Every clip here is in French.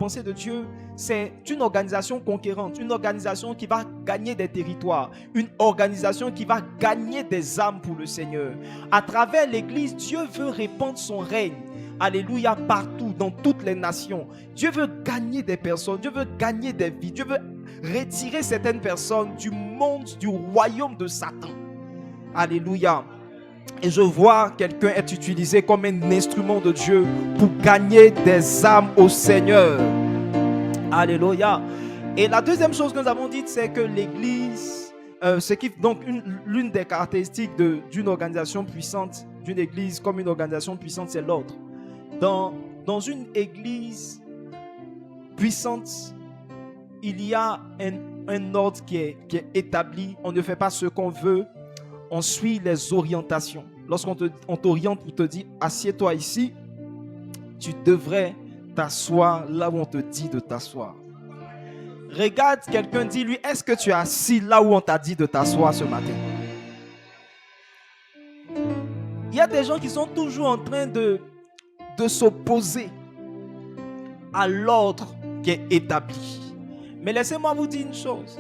pensée de Dieu, c'est une organisation conquérante, une organisation qui va gagner des territoires, une organisation qui va gagner des âmes pour le Seigneur. À travers l'Église, Dieu veut répandre son règne. Alléluia, partout, dans toutes les nations. Dieu veut gagner des personnes, Dieu veut gagner des vies, Dieu veut retirer certaines personnes du monde, du royaume de Satan. Alléluia. Et je vois quelqu'un être utilisé comme un instrument de Dieu pour gagner des âmes au Seigneur. Alléluia. Et la deuxième chose que nous avons dit, c'est que l'Église, donc l'une des caractéristiques d'une organisation puissante, d'une Église comme une organisation puissante, c'est l'ordre. Dans une Église puissante, il y a un ordre qui est établi. On ne fait pas ce qu'on veut. On suit les orientations. Lorsqu'on t'oriente pour te dire assieds-toi ici, tu devrais t'asseoir là où on te dit de t'asseoir. Regarde quelqu'un, dis-lui, est-ce que tu es assis là où on t'a dit de t'asseoir ce matin? Il y a des gens qui sont toujours en train de s'opposer à l'ordre qui est établi. Mais laissez-moi vous dire une chose.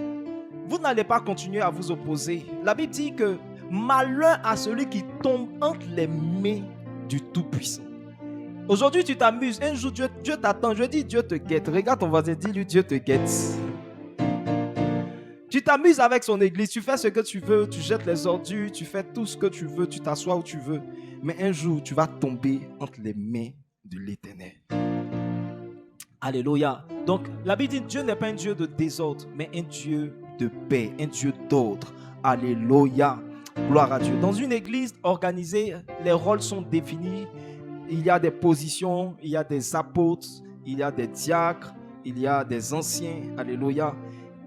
Vous n'allez pas continuer à vous opposer. La Bible dit que malheur à celui qui tombe entre les mains du Tout-Puissant. Aujourd'hui, tu t'amuses. Un jour, Dieu t'attend. Je dis, Dieu te guette. Regarde ton voisin, dis-lui, Dieu te guette. Tu t'amuses avec son église. Tu fais ce que tu veux. Tu jettes les ordures. Tu fais tout ce que tu veux. Tu t'assois où tu veux. Mais un jour, tu vas tomber entre les mains de l'Éternel. Alléluia. Donc, la Bible dit, Dieu n'est pas un Dieu de désordre, mais un Dieu de paix, un Dieu d'ordre. Alléluia. Gloire à Dieu. Dans une église organisée, les rôles sont définis. Il y a des positions, il y a des apôtres, il y a des diacres, il y a des anciens. Alléluia.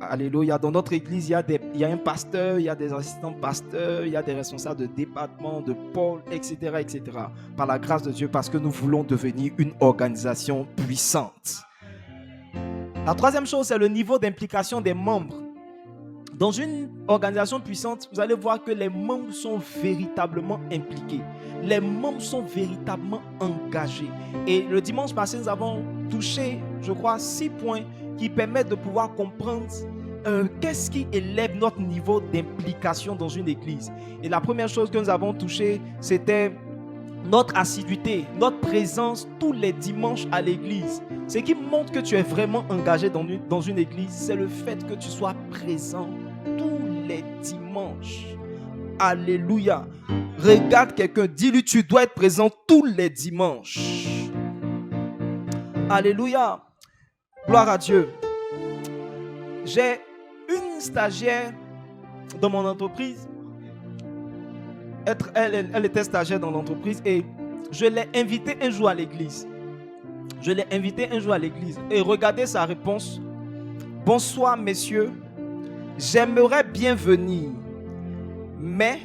Alléluia. Dans notre église, il y a un pasteur, il y a des assistants pasteurs, il y a des responsables de département, de pôle, etc., etc. Par la grâce de Dieu, parce que nous voulons devenir une organisation puissante. La troisième chose, c'est le niveau d'implication des membres. Dans une organisation puissante, vous allez voir que les membres sont véritablement impliqués. Les membres sont véritablement engagés. Et le dimanche passé, nous avons touché, je crois, 6 points qui permettent de pouvoir comprendre qu'est-ce qui élève notre niveau d'implication dans une église. Et la première chose que nous avons touché, c'était notre assiduité, notre présence tous les dimanches à l'église. Ce qui montre que tu es vraiment engagé dans une église, c'est le fait que tu sois présent tous les dimanches. Alléluia. Regarde quelqu'un, dis-lui, tu dois être présent tous les dimanches. Alléluia. Gloire à Dieu. J'ai une stagiaire dans mon entreprise. Elle était stagiaire dans l'entreprise et je l'ai invitée un jour à l'église. Et regardez sa réponse. Bonsoir messieurs, j'aimerais bien venir, mais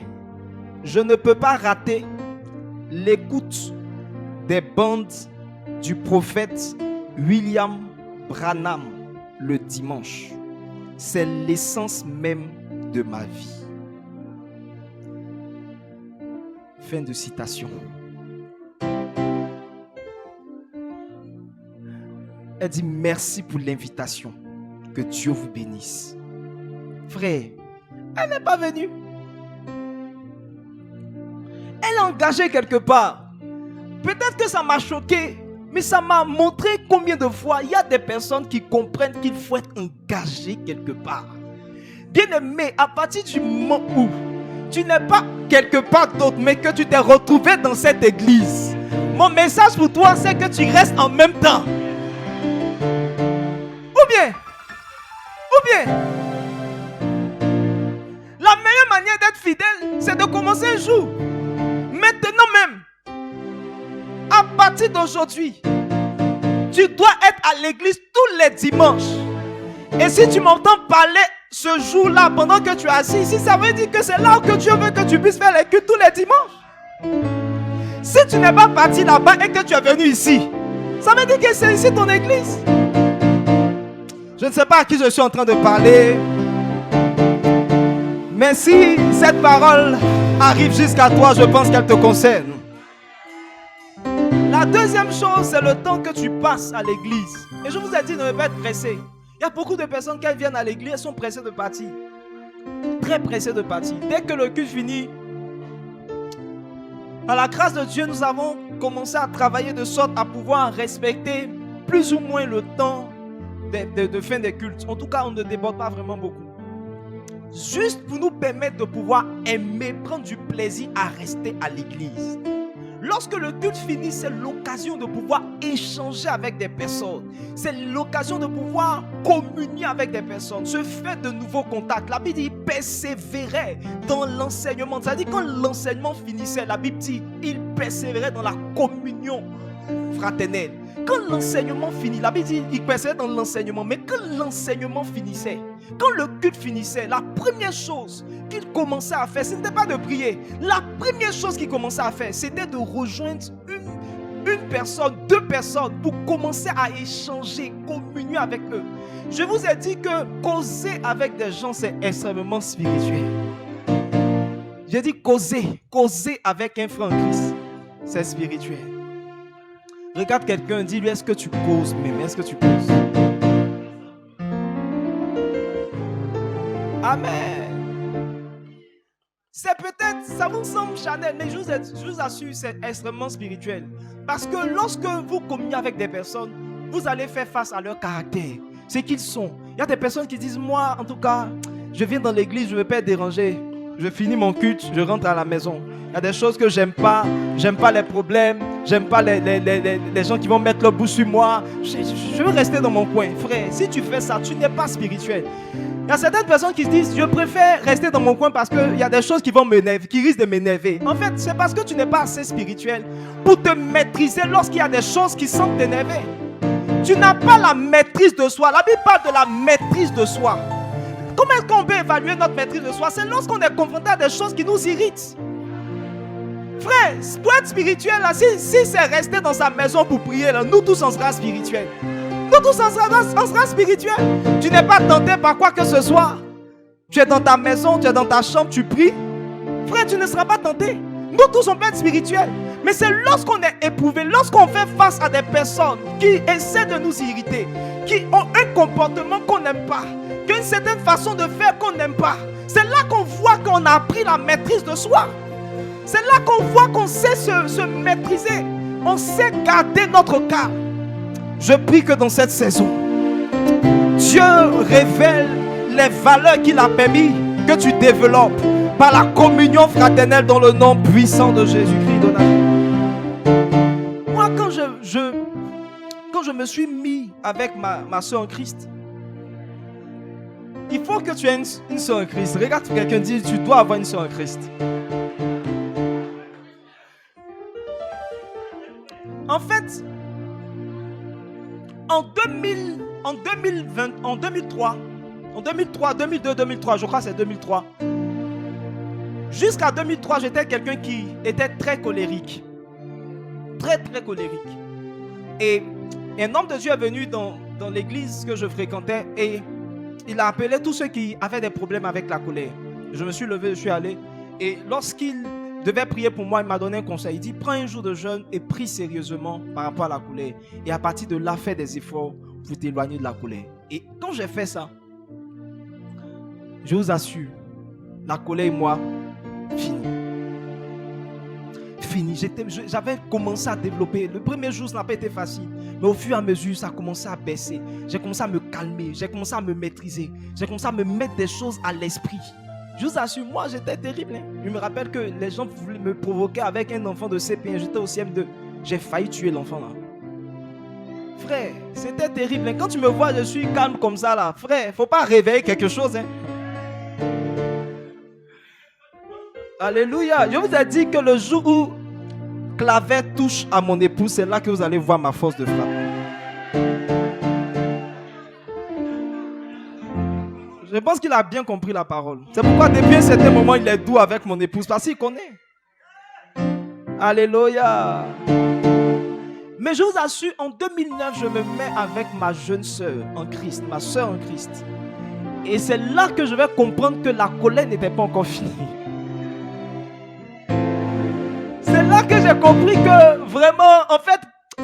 je ne peux pas rater l'écoute des bandes du prophète William Branham le dimanche. C'est l'essence même de ma vie. Fin de citation. Elle dit merci pour l'invitation. Que Dieu vous bénisse. Frère, elle n'est pas venue. Elle est engagée quelque part. Peut-être que ça m'a choqué, mais ça m'a montré combien de fois il y a des personnes qui comprennent qu'il faut être engagé quelque part. Bien-aimé, à partir du moment où tu n'es pas quelque part d'autre, mais que tu t'es retrouvé dans cette église, mon message pour toi, c'est que tu restes en même temps. Ou bien, la meilleure manière d'être fidèle, c'est de commencer un jour. Maintenant même, à partir d'aujourd'hui, tu dois être à l'église tous les dimanches. Et si tu m'entends parler ce jour-là, pendant que tu es assis ici, ça veut dire que c'est là que Dieu veut que tu puisses faire les cultes tous les dimanches. Si tu n'es pas parti là-bas et que tu es venu ici, ça veut dire que c'est ici ton église. Je ne sais pas à qui je suis en train de parler, mais si cette parole arrive jusqu'à toi, je pense qu'elle te concerne. La La deuxième chose, c'est le temps que tu passes à l'église. Et je vous ai dit de ne pas être pressé. Il y a beaucoup de personnes qui viennent à l'église, elles sont pressées de partir. Très pressées de partir. Dès que le culte finit, à la grâce de Dieu, nous avons commencé à travailler de sorte à pouvoir respecter plus ou moins le temps de fin des cultes. En tout cas, on ne déborde pas vraiment beaucoup. Juste pour nous permettre de pouvoir aimer, prendre du plaisir à rester à l'église. Lorsque le culte finit, c'est l'occasion de pouvoir échanger avec des personnes. C'est l'occasion de pouvoir communier avec des personnes, se faire de nouveaux contacts. La Bible dit persévérer dans l'enseignement. C'est-à-dire quand l'enseignement finissait, la Bible dit il persévérait dans la communion fraternelle. Quand l'enseignement finit, la Bible dit il persévérait dans l'enseignement. Mais quand l'enseignement finissait, quand le culte finissait, la première chose qu'il commençait à faire, ce n'était pas de prier. La première chose qu'il commençait à faire, c'était de rejoindre une personne, deux personnes pour commencer à échanger, communier avec eux. Je vous ai dit que causer avec des gens, c'est extrêmement spirituel. J'ai dit causer avec un frère en Christ, c'est spirituel. Regarde quelqu'un, dis-lui, est-ce que tu causes même? Est-ce que tu causes? Amen. C'est peut-être, ça vous semble charnel, mais je vous assure, c'est extrêmement spirituel. Parce que lorsque vous communiez avec des personnes, vous allez faire face à leur caractère, ce qu'ils sont. Il y a des personnes qui disent, moi, en tout cas, je viens dans l'église, je ne veux pas être dérangé. Je finis mon culte, je rentre à la maison. Il y a des choses que j'aime pas les problèmes, j'aime pas les gens qui vont mettre leur bouche sur moi. Je veux rester dans mon coin. Frère, si tu fais ça, tu n'es pas spirituel. Il y a certaines personnes qui se disent, je préfère rester dans mon coin parce qu'il y a des choses qui vont m'énerver, qui risquent de m'énerver. En fait, c'est parce que tu n'es pas assez spirituel pour te maîtriser lorsqu'il y a des choses qui semblent t'énerver. Tu n'as pas la maîtrise de soi. La Bible parle de la maîtrise de soi. Comment est-ce qu'on peut évaluer notre maîtrise de soi? C'est lorsqu'on est confronté à des choses qui nous irritent. Frère, pour être spirituel, là, si c'est rester dans sa maison pour prier, là, nous tous on sera spirituels. Nous tous on sera spirituels. Tu n'es pas tenté par quoi que ce soit. Tu es dans ta maison, tu es dans ta chambre, tu pries. Frère, tu ne seras pas tenté. Nous tous on peut être spirituels. Mais c'est lorsqu'on est éprouvé, lorsqu'on fait face à des personnes qui essaient de nous irriter, qui ont un comportement qu'on n'aime pas, qui ont une certaine façon de faire qu'on n'aime pas. C'est là qu'on voit qu'on a appris la maîtrise de soi. C'est là qu'on voit qu'on sait se maîtriser. On sait garder notre calme. Je prie que dans cette saison, Dieu révèle les valeurs qu'il a permis que tu développes par la communion fraternelle dans le nom puissant de Jésus-Christ de Nazareth. Moi, quand je me suis mis avec ma soeur en Christ, il faut que tu aies une soeur en Christ. Regarde quelqu'un dit, tu dois avoir une soeur en Christ. En fait, en 2003, 2002, 2003, je crois que c'est 2003. Jusqu'à 2003, j'étais quelqu'un qui était très colérique. Très, très colérique. Et un homme de Dieu est venu dans l'église que je fréquentais et il a appelé tous ceux qui avaient des problèmes avec la colère. Je me suis levé, je suis allé. Et lorsqu'il devait prier pour moi, il m'a donné un conseil. Il dit, prends un jour de jeûne et prie sérieusement par rapport à la colère. Et à partir de là, fais des efforts pour t'éloigner de la colère. Et quand j'ai fait ça, je vous assure, la colère et moi, fini. J'avais commencé à développer. Le premier jour, ça n'a pas été facile. Mais au fur et à mesure, ça a commencé à baisser. J'ai commencé à me calmer. J'ai commencé à me maîtriser. J'ai commencé à me mettre des choses à l'esprit. Je vous assure, moi, j'étais terrible. Je me rappelle que les gens voulaient me provoquer avec un enfant de CP1. J'étais au CM2. J'ai failli tuer l'enfant là. Frère, c'était terrible. Quand tu me vois, je suis calme comme ça là. Frère, il ne faut pas réveiller quelque chose. Alléluia. Je vous ai dit que le jour où clavet touche à mon épouse, c'est là que vous allez voir ma force de frappe. Je pense qu'il a bien compris la parole. C'est pourquoi depuis un certain moment, il est doux avec mon épouse. Parce qu'il connaît. Alléluia. Mais je vous assure, en 2009, je me mets avec ma jeune soeur en Christ. Ma soeur en Christ. Et c'est là que je vais comprendre que la colère n'était pas encore finie. C'est là que j'ai compris que vraiment, en fait,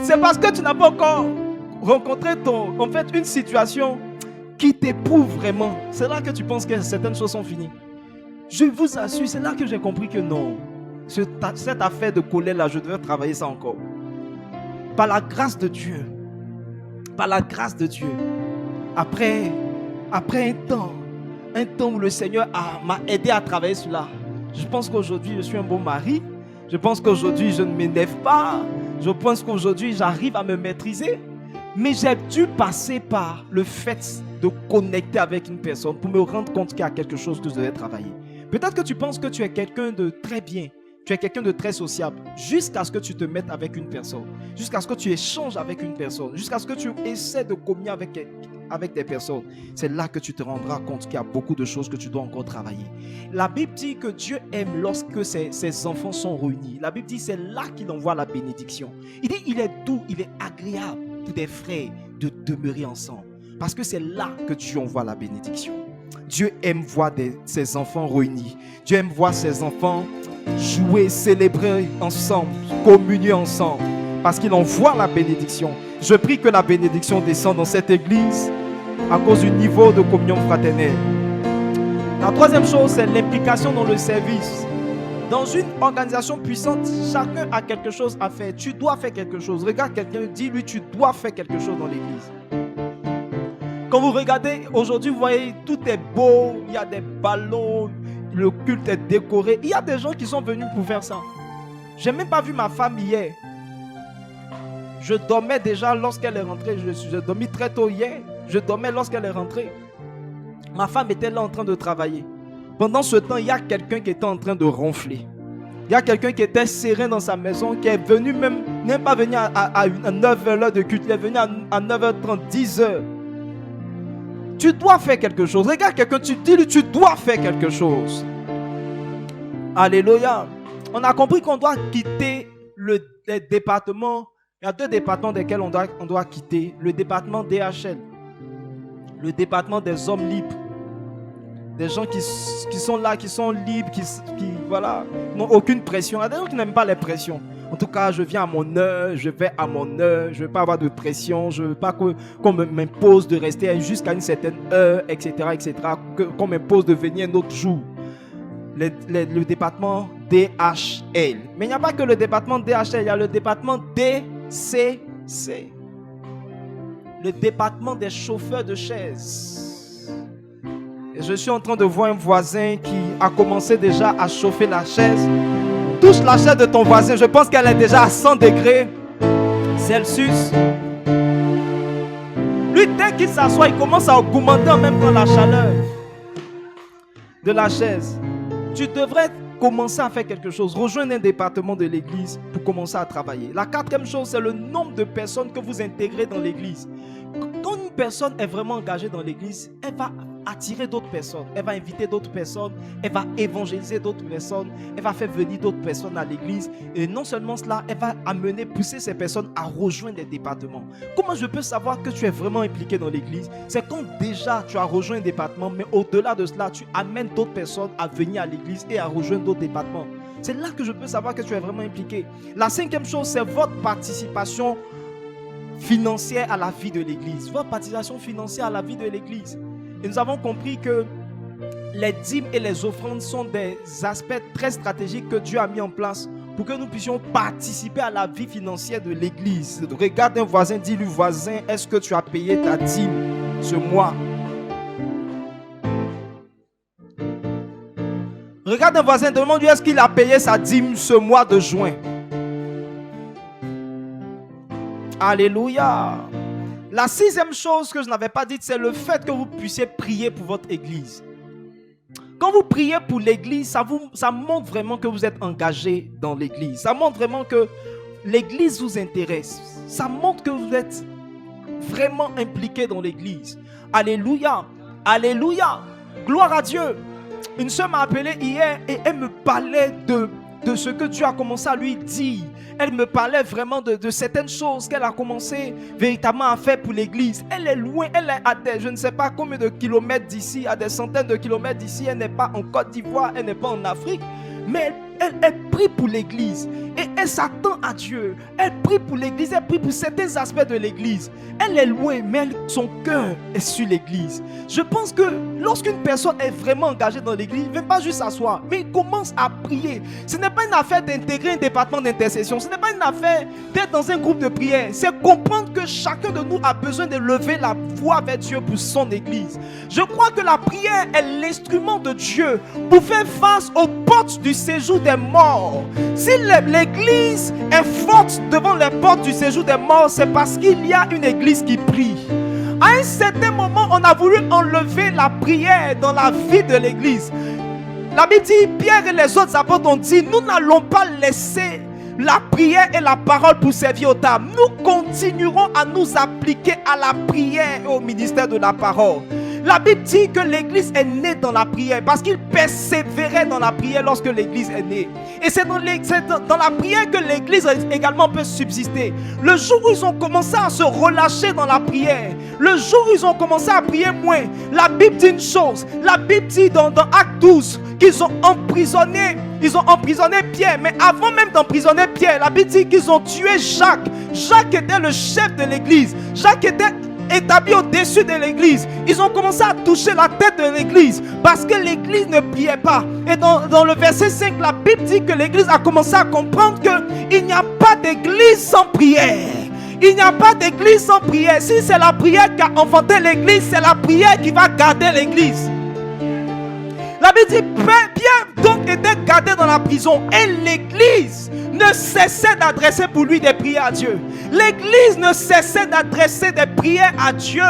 C'est parce que tu n'as pas encore rencontré une situation qui t'éprouve vraiment. C'est là que tu penses que certaines choses sont finies. Je vous assure, c'est là que j'ai compris que non. Cette affaire de colère là, je devais travailler ça encore. Par la grâce de Dieu. Par la grâce de Dieu. Après un temps où le Seigneur m'a aidé à travailler cela. Je pense qu'aujourd'hui, je suis un bon mari. Je pense qu'aujourd'hui, je ne m'énerve pas. Je pense qu'aujourd'hui, j'arrive à me maîtriser. Mais j'ai dû passer par le fait de connecter avec une personne pour me rendre compte qu'il y a quelque chose que je devais travailler. Peut-être que tu penses que tu es quelqu'un de très bien. Tu es quelqu'un de très sociable. Jusqu'à ce que tu te mettes avec une personne. Jusqu'à ce que tu échanges avec une personne. Jusqu'à ce que tu essaies de communier avec des personnes. C'est là que tu te rendras compte qu'il y a beaucoup de choses que tu dois encore travailler. La Bible dit que Dieu aime lorsque ses enfants sont réunis. La Bible dit c'est là qu'il envoie la bénédiction. Il dit il est doux, il est agréable pour des frères de demeurer ensemble. Parce que c'est là que Dieu envoie la bénédiction. Dieu aime voir ses enfants réunis. Dieu aime voir ses enfants jouer, célébrer ensemble, communier ensemble. Parce qu'il envoie la bénédiction. Je prie que la bénédiction descende dans cette église à cause du niveau de communion fraternelle. La troisième chose, c'est l'implication dans le service. Dans une organisation puissante, chacun a quelque chose à faire. Tu dois faire quelque chose. Regarde quelqu'un, dis-lui, tu dois faire quelque chose dans l'église. Quand vous regardez, aujourd'hui, vous voyez, tout est beau. Il y a des ballons, le culte est décoré. Il y a des gens qui sont venus pour faire ça. Je n'ai même pas vu ma femme hier. Je dormais déjà lorsqu'elle est rentrée. Je dormis très tôt hier. Je dormais lorsqu'elle est rentrée. Ma femme était là en train de travailler. Pendant ce temps, il y a quelqu'un qui était en train de ronfler. Il y a quelqu'un qui était serein dans sa maison, qui est venu n'est pas venu à 9h l'heure de culte, il est venu à 9h30, 10h. Tu dois faire quelque chose. Regarde quelqu'un, tu dis-lui, tu dois faire quelque chose. Alléluia. On a compris qu'on doit quitter les départements. Il y a 2 départements desquels on doit quitter. Le département DHL. Le département des hommes libres. Des gens qui sont là, qui sont libres, qui voilà, n'ont aucune pression. Il y a des gens qui n'aiment pas les pressions. En tout cas, je viens à mon heure, je vais à mon heure, je ne veux pas avoir de pression, je ne veux pas qu'on m'impose de rester jusqu'à une certaine heure, etc., qu'on m'impose de venir un autre jour. Le département DHL. Mais il n'y a pas que le département DHL, il y a le département DCC. Le département des chauffeurs de chaises. Et je suis en train de voir un voisin qui a commencé déjà à chauffer la chaise. Touche la chaise de ton voisin, je pense qu'elle est déjà à 100 degrés Celsius. Lui, dès qu'il s'assoit, il commence à augmenter en même temps la chaleur de la chaise. Tu devrais commencer à faire quelque chose. Rejoindre un département de l'église pour commencer à travailler. La 4e chose, c'est le nombre de personnes que vous intégrez dans l'église. Quand une personne est vraiment engagée dans l'église, elle va attirer d'autres personnes, elle va inviter d'autres personnes, elle va évangéliser d'autres personnes, elle va faire venir d'autres personnes à l'église. Et non seulement cela, elle va pousser ces personnes à rejoindre des départements. Comment je peux savoir que tu es vraiment impliqué dans l'église? C'est quand déjà tu as rejoint un département, mais au-delà de cela, tu amènes d'autres personnes à venir à l'église et à rejoindre d'autres départements. C'est là que je peux savoir que tu es vraiment impliqué. La 5e chose, c'est votre participation financière à la vie de l'église. Votre participation financière à la vie de l'église. Et nous avons compris que les dîmes et les offrandes sont des aspects très stratégiques que Dieu a mis en place pour que nous puissions participer à la vie financière de l'église. Regarde un voisin, dis-lui, voisin, est-ce que tu as payé ta dîme ce mois? Regarde un voisin, demande-lui, est-ce qu'il a payé sa dîme ce mois de juin? Alléluia. La 6e chose que je n'avais pas dite, c'est le fait que vous puissiez prier pour votre église. Quand vous priez pour l'église, ça montre vraiment que vous êtes engagé dans l'église. Ça montre vraiment que l'église vous intéresse. Ça montre que vous êtes vraiment impliqué dans l'église. Alléluia. Alléluia. Gloire à Dieu. Une sœur m'a appelé hier et elle me parlait de ce que Dieu a commencé à lui dire. Elle me parlait vraiment de certaines choses qu'elle a commencé véritablement à faire pour l'église. Elle est loin, elle est à je ne sais pas combien de kilomètres d'ici, à des centaines de kilomètres d'ici. Elle n'est pas en Côte d'Ivoire, elle n'est pas en Afrique. Mais elle prie pour l'église. Et elle s'attend à Dieu. Elle prie pour l'église, elle prie pour certains aspects de l'église. Elle est loin, mais son cœur est sur l'église. Je pense que lorsqu'une personne est vraiment engagée dans l'église, il ne veut pas juste s'asseoir, mais il commence à prier. Ce n'est pas une affaire d'intégrer un département d'intercession. Ce n'est pas une affaire d'être dans un groupe de prière. C'est comprendre que chacun de nous a besoin de lever la voix vers Dieu pour son église. Je crois que la prière est l'instrument de Dieu pour faire face aux portes du séjour des morts. Si l'église est forte devant les portes du séjour des morts, c'est parce qu'il y a une église qui prie. À un certain moment, on a voulu enlever la prière dans la vie de l'église. La Bible dit, Pierre et les autres apôtres ont dit, nous n'allons pas laisser la prière et la parole pour servir aux tables. Nous continuerons à nous appliquer à la prière et au ministère de la parole. La Bible dit que l'église est née dans la prière parce qu'il persévérait dans la prière lorsque l'église est née. Et c'est dans la prière que l'église également peut subsister. Le jour où ils ont commencé à se relâcher dans la prière, le jour où ils ont commencé à prier moins, la Bible dit une chose. La Bible dit dans Actes 12 qu'ils ont emprisonné Pierre. Mais avant même d'emprisonner Pierre, la Bible dit qu'ils ont tué Jacques. Jacques était le chef de l'église. Jacques était établi au-dessus de l'église. Ils ont commencé à toucher la tête de l'église parce que l'église ne priait pas. Et dans le verset 5, la Bible dit que l'église a commencé à comprendre qu'il n'y a pas d'église sans prière. Il n'y a pas d'église sans prière. Si c'est la prière qui a enfanté l'église, c'est la prière qui va garder l'église. La Bible dit Pierre donc était gardé dans la prison et l'église ne cessait d'adresser pour lui des prières à Dieu. L'église ne cessait d'adresser des prières à Dieu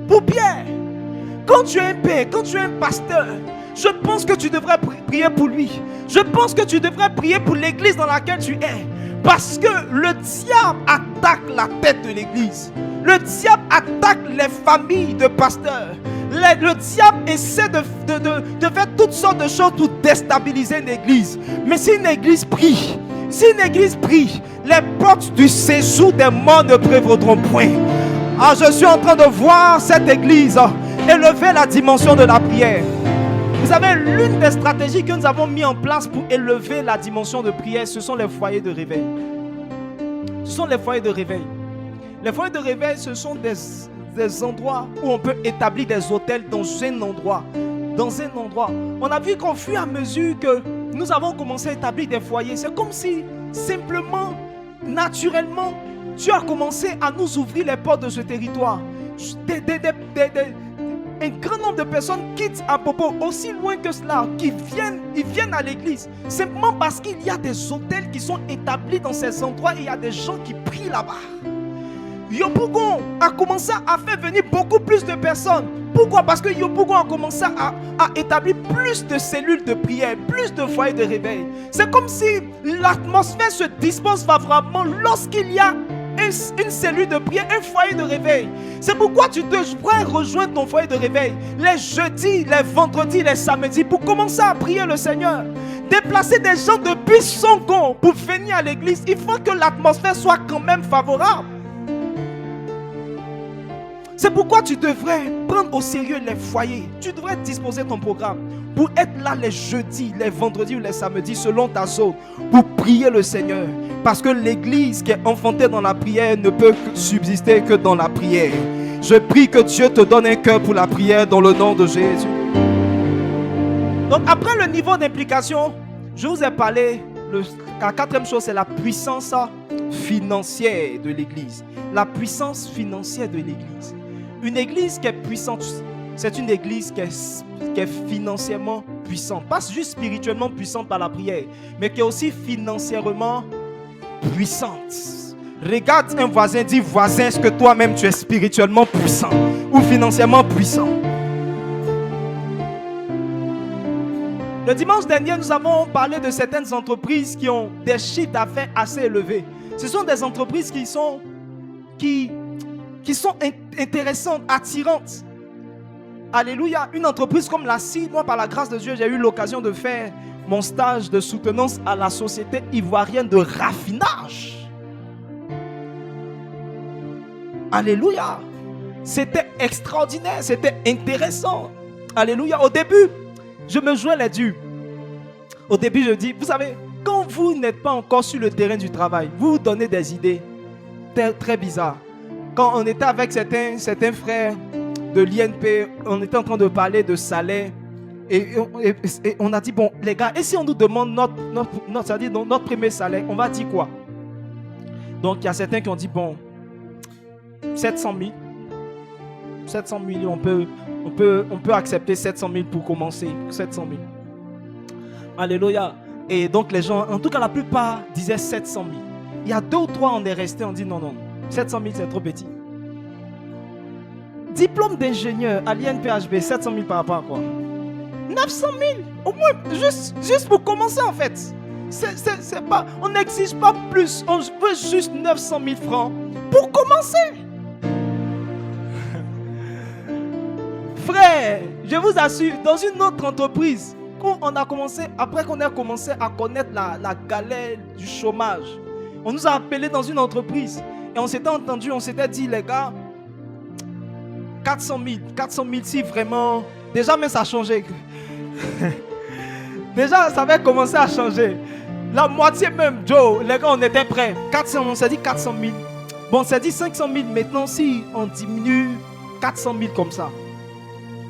pour Pierre. Quand tu es un père, quand tu es un pasteur, je pense que tu devrais prier pour lui. Je pense que tu devrais prier pour l'église dans laquelle tu es. Parce que le diable attaque la tête de l'église. Le diable attaque les familles de pasteurs. Le diable essaie de faire toutes sortes de choses pour déstabiliser une église. Mais si une église prie, les portes du séjour des morts ne prévaudront point. Ah, je suis en train de voir cette église élever la dimension de la prière. Vous savez, l'une des stratégies que nous avons mis en place pour élever la dimension de prière, ce sont les foyers de réveil. Ce sont les foyers de réveil. Les foyers de réveil, ce sont des endroits où on peut établir des hôtels dans un endroit. On a vu qu'au fur et à mesure que nous avons commencé à établir des foyers, c'est comme si simplement, naturellement, Dieu a commencé à nous ouvrir les portes de ce territoire. Un grand nombre de personnes quittent à propos aussi loin que cela, ils viennent à l'église simplement parce qu'il y a des hôtels qui sont établis dans ces endroits et il y a des gens qui prient là-bas. Yopougon a commencé à faire venir beaucoup plus de personnes. Pourquoi? Parce que Yopougon a commencé à établir plus de cellules de prière, plus de foyers de réveil. C'est comme si l'atmosphère se dispose favorablement lorsqu'il y a une cellule de prière, un foyer de réveil. C'est pourquoi tu devrais rejoindre ton foyer de réveil les jeudis, les vendredis, les samedis pour commencer à prier le Seigneur. Déplacer des gens depuis Songon pour venir à l'église, il faut que l'atmosphère soit quand même favorable. C'est pourquoi tu devrais prendre au sérieux les foyers. Tu devrais disposer ton programme pour être là les jeudis, les vendredis ou les samedis selon ta zone pour prier le Seigneur. Parce que l'église qui est enfantée dans la prière ne peut subsister que dans la prière. Je prie que Dieu te donne un cœur pour la prière dans le nom de Jésus. Donc après le niveau d'implication, je vous ai parlé, la quatrième chose c'est la puissance financière de l'église. La puissance financière de l'église. Une église qui est puissante, c'est une église qui est financièrement puissante. Pas juste spirituellement puissante par la prière, mais qui est aussi financièrement puissante. Regarde un voisin, dis voisin, est-ce que toi-même tu es spirituellement puissant ou financièrement puissant? Le dimanche dernier, nous avons parlé de certaines entreprises qui ont des chiffres d'affaires assez élevés. Ce sont des entreprises qui sont intéressantes, attirantes. Alléluia. Une entreprise comme la CIE, moi par la grâce de Dieu, j'ai eu l'occasion de faire mon stage de soutenance à la société ivoirienne de raffinage. Alléluia. C'était extraordinaire, c'était intéressant. Alléluia. Au début, je me jouais les durs. Au début, je dis, vous savez, quand vous n'êtes pas encore sur le terrain du travail, vous vous donnez des idées très, très bizarres. Quand on était avec certains frères de l'INP, on était en train de parler de salaire. Et on a dit, bon, les gars, et si on nous demande notre premier salaire, on va dire quoi? Donc, il y a certains qui ont dit, bon, 700 000. 700 000, on peut accepter 700 000 pour commencer. 700 000. Alléluia. Et donc, les gens, en tout cas, la plupart disaient 700 000. Il y a 2 ou 3, on est resté, on dit non, 700 000, c'est trop petit. Diplôme d'ingénieur à l'INPHB, 700 000 par rapport à quoi? 900 000, au moins, juste pour commencer en fait. C'est pas, on n'exige pas plus, on veut juste 900 000 francs pour commencer. Frère, je vous assure, dans une autre entreprise, quand on a commencé, après qu'on a commencé à connaître la galère du chômage, on nous a appelés dans une entreprise et on s'était entendu, on s'était dit, les gars, 400 000 si vraiment, déjà même ça a changé. Déjà ça avait commencé à changer. La moitié même, Joe, les gars, on était prêts. 400, on s'est dit 400 000. Bon, on s'est dit 500 000. Maintenant, si on diminue 400 000 comme ça.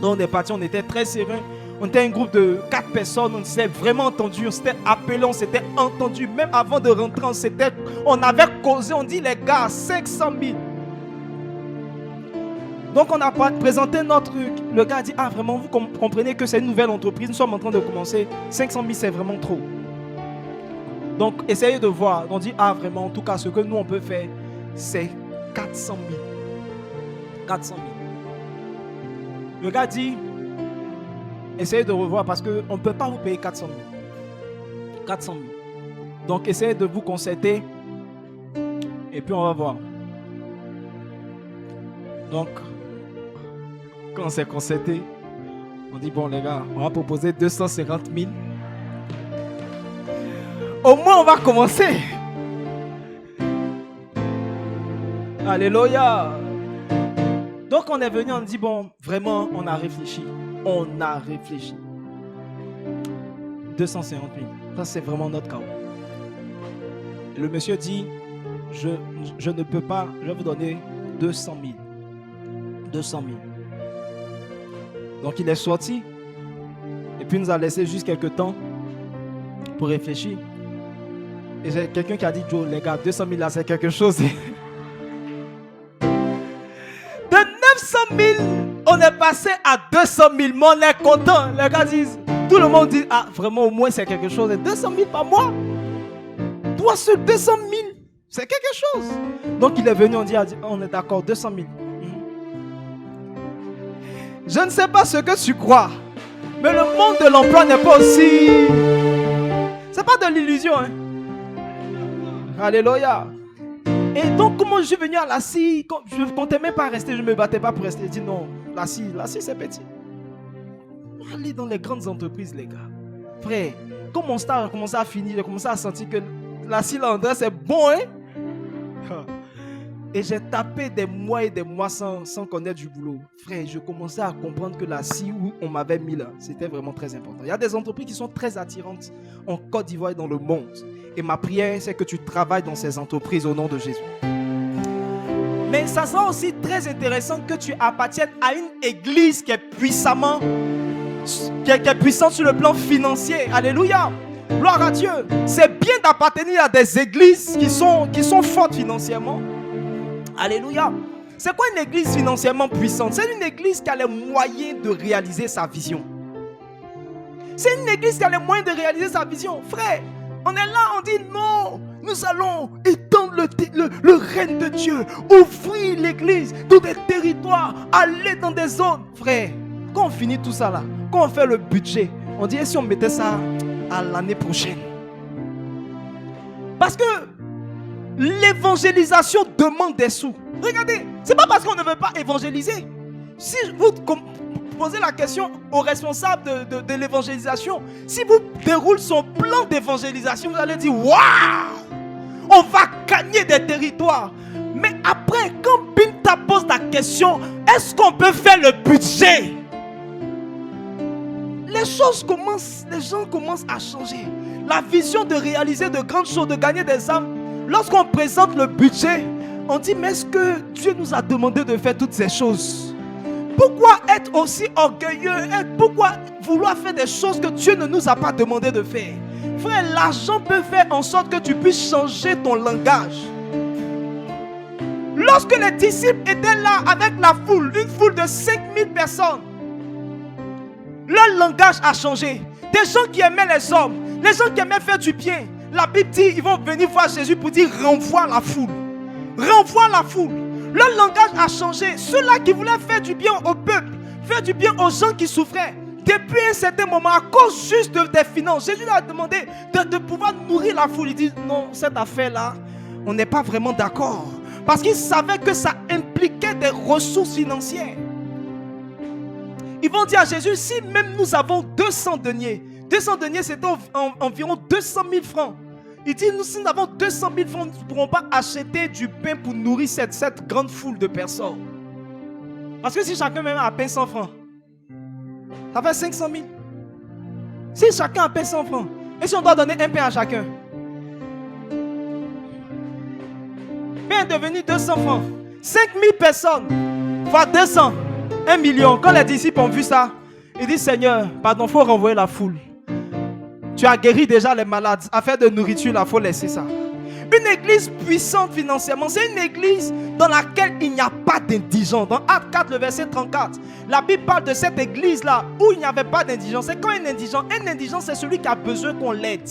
Donc, on est parti, on était très serein. On était un groupe de 4 personnes. On s'est vraiment entendu. On s'était appelé, on s'était entendu. Même avant de rentrer, on avait causé. On dit, les gars, 500 000. Donc, on a présenté notre truc. Le gars a dit, ah, vraiment, vous comprenez que c'est une nouvelle entreprise. Nous sommes en train de commencer. 500 000, c'est vraiment trop. Donc, essayez de voir. On dit, ah, vraiment, en tout cas, ce que nous, on peut faire, c'est 400 000. 400 000. Le gars dit, essayez de revoir parce qu'on ne peut pas vous payer 400 000. 400 000. Donc, essayez de vous concerter. Et puis, on va voir. Donc, quand on s'est concerté, on dit, bon, les gars, on va proposer 250 000. Au moins, on va commencer. Alléluia. Donc, on est venu, on dit, bon, vraiment, on a réfléchi. On a réfléchi. 250 000. Ça, c'est vraiment notre cas. Le monsieur dit, je ne peux pas, je vais vous donner 200 000. 200 000. Donc, il est sorti. Et puis, il nous a laissé juste quelques temps pour réfléchir. Et j'ai quelqu'un qui a dit, Joe, les gars, 200 000 là, c'est quelque chose. De 900 000, on est passé à 200 000, mais on est content. Les gars disent, tout le monde dit, ah, vraiment, au moins, c'est quelque chose. Et 200 000 par mois. Toi, ce 200 000, c'est quelque chose. Donc, il est venu, on dit, on est d'accord, 200 000. Je ne sais pas ce que tu crois, mais le monde de l'emploi n'est pas aussi... C'est pas de l'illusion, hein. Alléluia. Et donc, comment je suis venu à la CI, je ne comptais même pas rester, je ne me battais pas pour rester. Je dis non, la CI c'est petit. Allez dans les grandes entreprises, les gars. Frère, quand mon stage a commencé à finir, j'ai commencé à sentir que la CI là, c'est bon, hein. Et j'ai tapé des mois et des mois sans connaître du boulot. Frère, je commençais à comprendre que la CI où on m'avait mis là, c'était vraiment très important. Il y a des entreprises qui sont très attirantes en Côte d'Ivoire et dans le monde. Et ma prière, c'est que tu travailles dans ces entreprises au nom de Jésus. Mais ça sera aussi très intéressant que tu appartiennes à une église qui est puissante sur le plan financier. Alléluia. Gloire à Dieu. C'est bien d'appartenir à des églises qui sont fortes financièrement. Alléluia. C'est quoi une église financièrement puissante? C'est une église qui a les moyens de réaliser sa vision. C'est une église qui a les moyens de réaliser sa vision. Frère, on est là, on dit non, nous allons étendre le règne de Dieu, ouvrir l'église dans des territoires, aller dans des zones. Frère, quand on finit tout ça là, quand on fait le budget, on dit et si on mettait ça à l'année prochaine? Parce que l'évangélisation demande des sous. Regardez, c'est pas parce qu'on ne veut pas évangéliser. Si vous posez la question au responsable de l'évangélisation, si vous déroulez son plan d'évangélisation, vous allez dire waouh, on va gagner des territoires. Mais après, quand Binta pose la question, est-ce qu'on peut faire le budget? Les les gens commencent à changer. La vision de réaliser de grandes choses, de gagner des âmes. Lorsqu'on présente le budget, on dit, mais est-ce que Dieu nous a demandé de faire toutes ces choses? Pourquoi être aussi orgueilleux? Pourquoi vouloir faire des choses que Dieu ne nous a pas demandé de faire? Frère, l'argent peut faire en sorte que tu puisses changer ton langage. Lorsque les disciples étaient là avec la foule, une foule de 5000 personnes, leur langage a changé. Des gens qui aimaient les hommes, les gens qui aimaient faire du bien, la Bible dit, ils vont venir voir Jésus pour dire, renvoie la foule. Renvoie la foule. Leur langage a changé. Ceux-là qui voulaient faire du bien au peuple, faire du bien aux gens qui souffraient, depuis un certain moment, à cause juste des finances, Jésus leur a demandé de pouvoir nourrir la foule. Il dit, non, cette affaire-là, on n'est pas vraiment d'accord. Parce qu'ils savaient que ça impliquait des ressources financières. Ils vont dire à Jésus, si même nous avons 200 deniers, 200 deniers c'était environ 200 000 francs. Il dit, si nous avons 200 000 francs, nous ne pourrons pas acheter du pain pour nourrir cette grande foule de personnes. Parce que si chacun même a à peine 100 francs, ça fait 500 000. Si chacun a à peine 100 francs, et si on doit donner un pain à chacun, pain est devenu 200 francs. 5000 personnes, fois 200, 1 million. Quand les disciples ont vu ça, ils disent, Seigneur, pardon, il faut renvoyer la foule. Tu as guéri déjà les malades. Affaire de nourriture, il faut laisser ça. Une église puissante financièrement, c'est une église dans laquelle il n'y a pas d'indigence. Dans Actes 4, le verset 34, la Bible parle de cette église-là où il n'y avait pas d'indigence. C'est quand un indigent, c'est celui qui a besoin qu'on l'aide.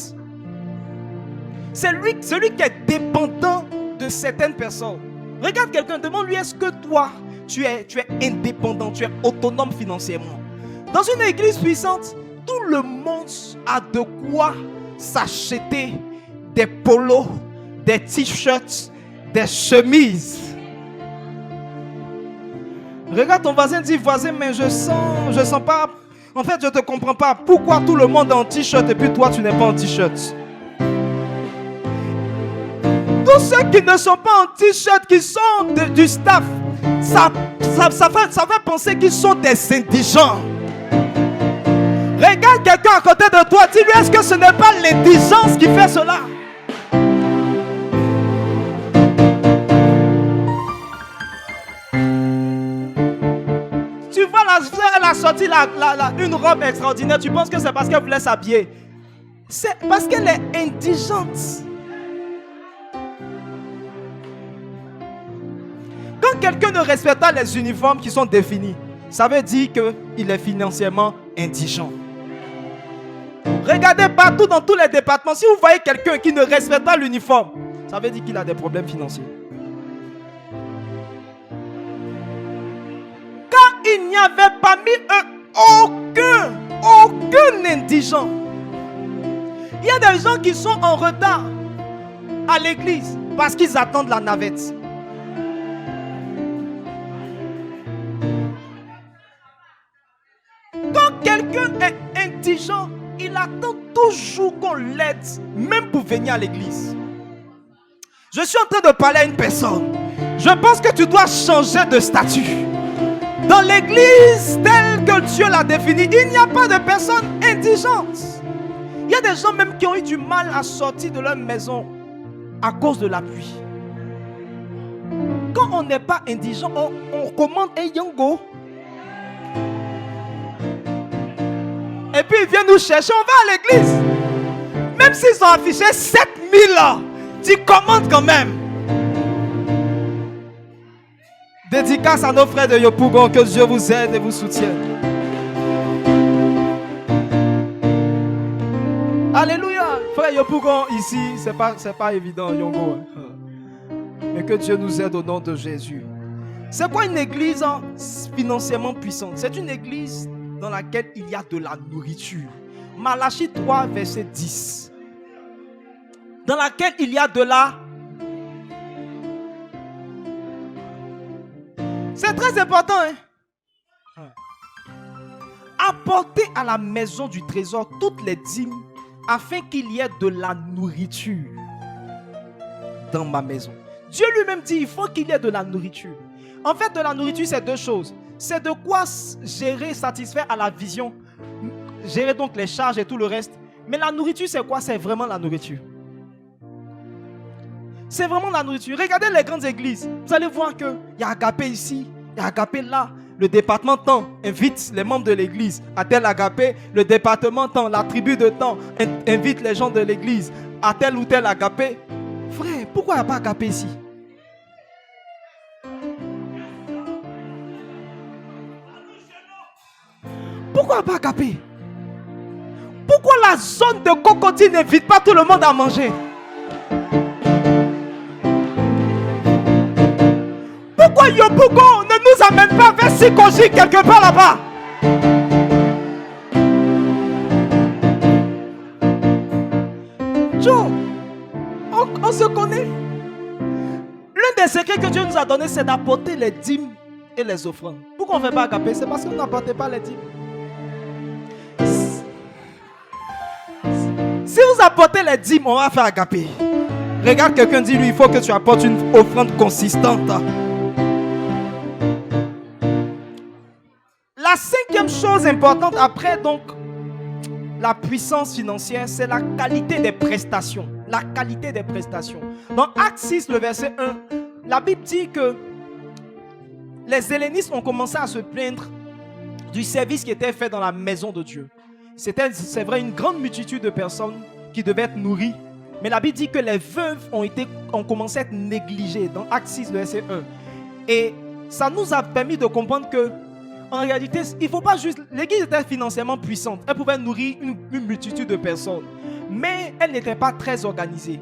C'est celui qui est dépendant de certaines personnes. Regarde quelqu'un, demande-lui, est-ce que toi, tu es indépendant, tu es autonome financièrement? Dans une église puissante, tout le monde a de quoi s'acheter des polos, des t-shirts, des chemises. Regarde ton voisin, dit, voisin, mais je sens pas. En fait, je ne te comprends pas. Pourquoi tout le monde est en t-shirt et puis toi, tu n'es pas en t-shirt? Tous ceux qui ne sont pas en t-shirt, qui sont du staff, ça fait penser qu'ils sont des indigents. Regarde quelqu'un à côté de toi, dis-lui, est-ce que ce n'est pas l'indigence qui fait cela? Tu vois, elle a sorti une robe extraordinaire, tu penses que c'est parce qu'elle voulait s'habiller. C'est parce qu'elle est indigente. Quand quelqu'un ne respecte pas les uniformes qui sont définis, ça veut dire qu'il est financièrement indigent. Regardez partout dans tous les départements. Si vous voyez quelqu'un qui ne respecte pas l'uniforme, ça veut dire qu'il a des problèmes financiers. Quand il n'y avait parmi eux aucun indigent, il y a des gens qui sont en retard à l'église parce qu'ils attendent la navette. Quand quelqu'un est indigent, il attend toujours qu'on l'aide, même pour venir à l'église. Je suis en train de parler à une personne. Je pense que tu dois changer de statut. Dans l'église telle que Dieu l'a définie, il n'y a pas de personnes indigentes. Il y a des gens même qui ont eu du mal à sortir de leur maison à cause de la pluie. Quand on n'est pas indigent, on commande un yango. Et puis ils viennent nous chercher, on va à l'église. Même s'ils ont affiché 7000 ans, tu commandes quand même. Dédicace à nos frères de Yopougon, que Dieu vous aide et vous soutienne. Alléluia. Frère Yopougon, ici, c'est pas évident, Yongo. Mais que Dieu nous aide au nom de Jésus. C'est quoi une église financièrement puissante? C'est une église dans laquelle il y a de la nourriture. Malachie 3, verset 10. Dans laquelle il y a de la... C'est très important, hein? Apportez à la maison du trésor toutes les dîmes afin qu'il y ait de la nourriture dans ma maison. Dieu lui-même dit, il faut qu'il y ait de la nourriture. En fait, de la nourriture, c'est deux choses. C'est de quoi gérer, satisfaire à la vision. gérer donc les charges et tout le reste. Mais la nourriture, c'est quoi? C'est vraiment la nourriture. C'est vraiment la nourriture. Regardez les grandes églises. Vous allez voir qu'il y a Agapé ici, il y a Agapé là. Le département temps invite les membres de l'église à tel Agapé. Le département temps, la tribu de temps invite les gens de l'église à tel ou tel Agapé. Frère, pourquoi il n'y a pas Agapé ici? Pourquoi il n'y a pas Agapé? Pourquoi la zone de Cocody n'invite pas tout le monde à manger? Pourquoi Yopougon ne nous amène pas vers Sikoji quelque part là-bas? Joe, on se connaît. L'un des secrets que Dieu nous a donné, c'est d'apporter les dîmes et les offrandes. Pourquoi on ne fait pas Agapé? C'est parce qu'on n'apportait pas les dîmes. Si vous apportez les dîmes, on va faire Agapé. Regarde quelqu'un, dis-lui, il faut que tu apportes une offrande consistante. La cinquième chose importante après donc la puissance financière, c'est la qualité des prestations. La qualité des prestations. Dans Actes 6, le verset 1, la Bible dit que les hellénistes ont commencé à se plaindre du service qui était fait dans la maison de Dieu. C'est vrai, une grande multitude de personnes qui devaient être nourries. Mais la Bible dit que les veuves ont commencé à être négligées dans Actes 6, verset 1. Et ça nous a permis de comprendre que en réalité, il faut pas juste... L'église était financièrement puissante. Elle pouvait nourrir une multitude de personnes. Mais elle n'était pas très organisée.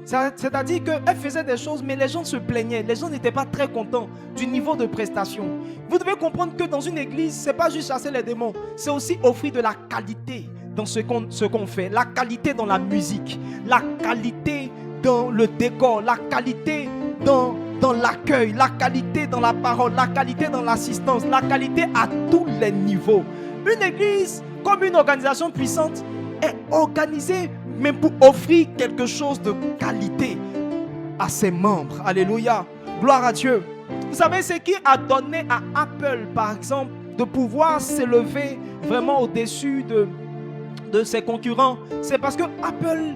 C'est-à-dire qu'elle faisait des choses, mais les gens se plaignaient. Les gens n'étaient pas très contents du niveau de prestation. Vous devez comprendre que dans une église, ce n'est pas juste chasser les démons. C'est aussi offrir de la qualité dans ce qu'on fait. La qualité dans la musique. La qualité dans le décor. La qualité dans l'accueil, la qualité dans la parole, la qualité dans l'assistance, la qualité à tous les niveaux. Une église, comme une organisation puissante, est organisée même pour offrir quelque chose de qualité à ses membres. Alléluia. Gloire à Dieu. Vous savez ce qui a donné à Apple, par exemple, de pouvoir s'élever vraiment au-dessus de ses concurrents? C'est parce que Apple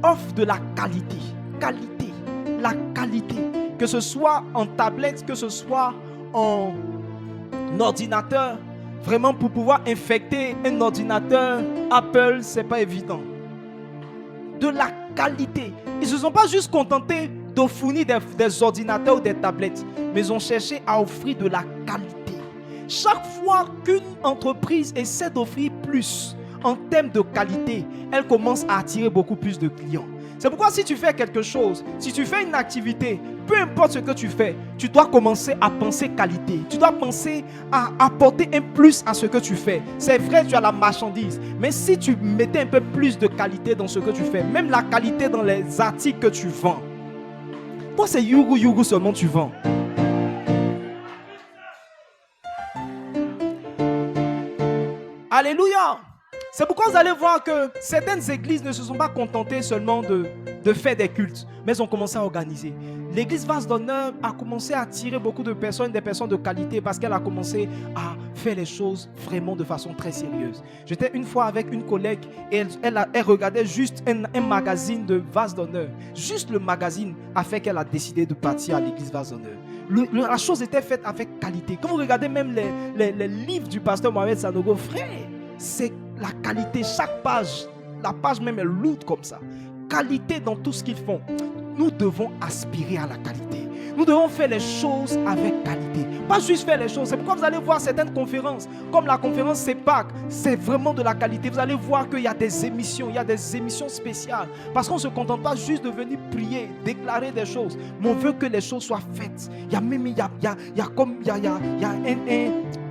offre de la qualité. Qualité. La qualité. Que ce soit en tablette, que ce soit en ordinateur. Vraiment, pour pouvoir infecter un ordinateur Apple, ce n'est pas évident. De la qualité. Ils ne se sont pas juste contentés de fournir des ordinateurs ou des tablettes, mais ils ont cherché à offrir de la qualité. Chaque fois qu'une entreprise essaie d'offrir plus en termes de qualité, elle commence à attirer beaucoup plus de clients. C'est pourquoi si tu fais quelque chose, si tu fais une activité, peu importe ce que tu fais, tu dois commencer à penser qualité. Tu dois penser à apporter un plus à ce que tu fais. C'est vrai, tu as la marchandise, mais si tu mettais un peu plus de qualité dans ce que tu fais, même la qualité dans les articles que tu vends. Toi, c'est Yugu seulement tu vends. Alléluia. C'est pourquoi vous allez voir que certaines églises ne se sont pas contentées seulement de faire des cultes, mais elles ont commencé à organiser. L'église Vase d'Honneur a commencé à attirer beaucoup de personnes, des personnes de qualité, parce qu'elle a commencé à faire les choses vraiment de façon très sérieuse. J'étais une fois avec une collègue et elle regardait juste un magazine de Vase d'Honneur. Juste le magazine a fait qu'elle a décidé de partir à l'église Vase d'Honneur. La chose était faite avec qualité. Quand vous regardez même les livres du pasteur Mohamed Sanogo, frère, c'est la qualité, chaque page, la page même est lourde comme ça. Qualité dans tout ce qu'ils font. Nous devons aspirer à la qualité. Nous devons faire les choses avec qualité. Pas juste faire les choses. C'est pourquoi vous allez voir certaines conférences, comme la conférence CEPAC, c'est vraiment de la qualité. Vous allez voir qu'il y a des émissions, il y a des émissions spéciales. Parce qu'on ne se contente pas juste de venir prier, déclarer des choses. Mais on veut que les choses soient faites. Il y a même, il y a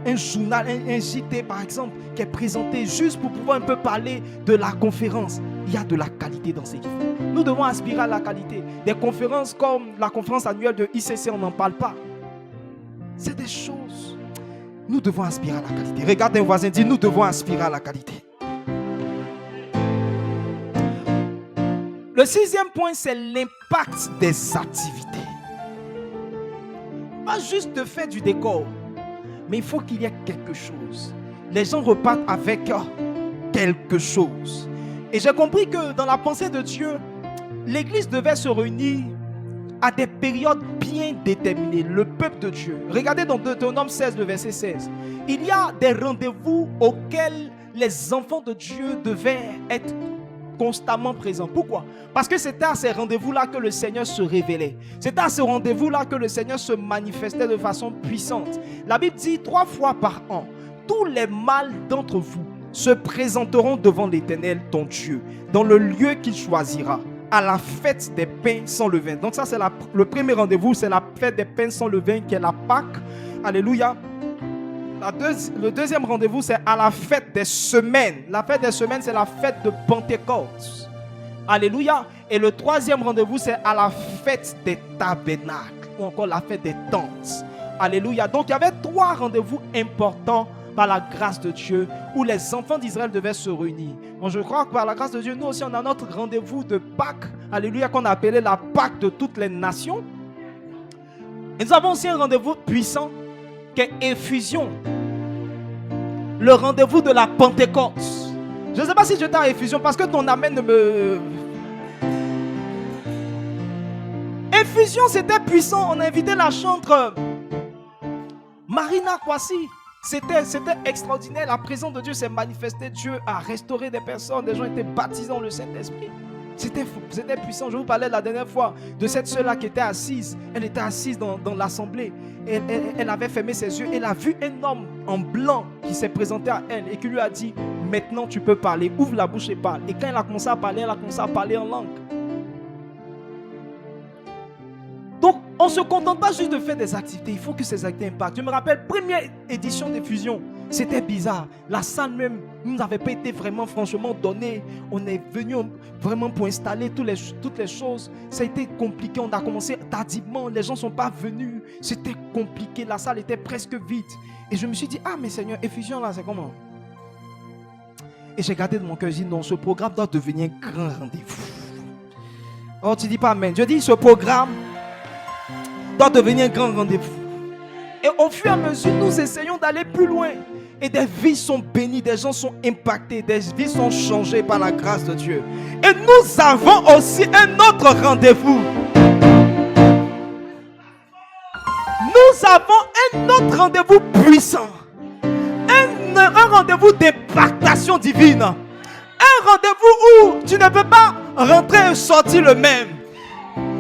un journal, un JT par exemple, qui est présenté juste pour pouvoir un peu parler de la conférence. Il y a de la qualité dans ce qu'ils font. Nous devons aspirer à la qualité. Des conférences comme la conférence annuelle de ICC, on n'en parle pas. C'est des choses. Nous devons aspirer à la qualité. Regarde un voisin, dit nous devons aspirer à la qualité. Le sixième point, c'est l'impact des activités. Pas juste de faire du décor, mais il faut qu'il y ait quelque chose. Les gens repartent avec quelque chose. Et j'ai compris que dans la pensée de Dieu, l'église devait se réunir à des périodes bien déterminées. Le peuple de Dieu. Regardez dans Deutéronome 16, le verset 16. Il y a des rendez-vous auxquels les enfants de Dieu devaient être constamment présents. Pourquoi? Parce que c'était à ces rendez-vous-là que le Seigneur se révélait. C'était à ce rendez-vous-là que le Seigneur se manifestait de façon puissante. La Bible dit 3 fois par an, tous les mâles d'entre vous se présenteront devant l'Éternel ton Dieu, dans le lieu qu'il choisira, à la fête des pains sans levain. Donc ça c'est le premier rendez-vous, c'est la fête des pains sans levain qui est la Pâque. Alléluia. Le deuxième rendez-vous, c'est à la fête des semaines. La fête des semaines, c'est la fête de Pentecôte. Alléluia. Et le troisième rendez-vous, c'est à la fête des tabernacles, ou encore la fête des tentes. Alléluia. Donc, il y avait 3 rendez-vous importants par la grâce de Dieu, où les enfants d'Israël devaient se réunir. Donc, je crois que par la grâce de Dieu, nous aussi, on a notre rendez-vous de Pâques. Alléluia, qu'on a appelé la Pâque de toutes les nations. Et nous avons aussi un rendez-vous puissant, qu'est effusion, le rendez-vous de la Pentecôte. Je ne sais pas si j'étais à effusion parce que ton amen ne me... Effusion, c'était puissant. On a invité la chantre Marina Kwasi. C'était extraordinaire. La présence de Dieu s'est manifestée. Dieu a restauré des personnes. Des gens étaient baptisés dans le Saint-Esprit. C'était puissant. Je vous parlais la dernière fois de cette sœur-là qui était assise. Elle était assise dans l'assemblée. Elle avait fermé ses yeux. Elle a vu un homme en blanc qui s'est présenté à elle et qui lui a dit: maintenant tu peux parler. Ouvre la bouche et parle. Et quand elle a commencé à parler, elle a commencé à parler en langue. Donc, on ne se contente pas juste de faire des activités. Il faut que ces activités impactent. Je me rappelle, première édition d'Effusion, c'était bizarre. La salle même nous n'avait pas été vraiment franchement donnée. On est venu vraiment pour installer toutes les choses. Ça a été compliqué. On a commencé tardivement. Les gens ne sont pas venus. C'était compliqué. La salle était presque vide. Et je me suis dit: ah mais Seigneur, Effusion là, c'est comment? Et j'ai gardé de mon cœur, je dis non, ce programme doit devenir un grand rendez-vous. Oh, tu dis pas amen. Je dis ce programme doit devenir un grand rendez-vous. Et au fur et à mesure, nous essayons d'aller plus loin. Et des vies sont bénies, des gens sont impactés, des vies sont changées par la grâce de Dieu. Et nous avons aussi un autre rendez-vous. Nous avons un autre rendez-vous puissant. Un rendez-vous d'impactation divine. Un rendez-vous où tu ne peux pas rentrer et sortir le même.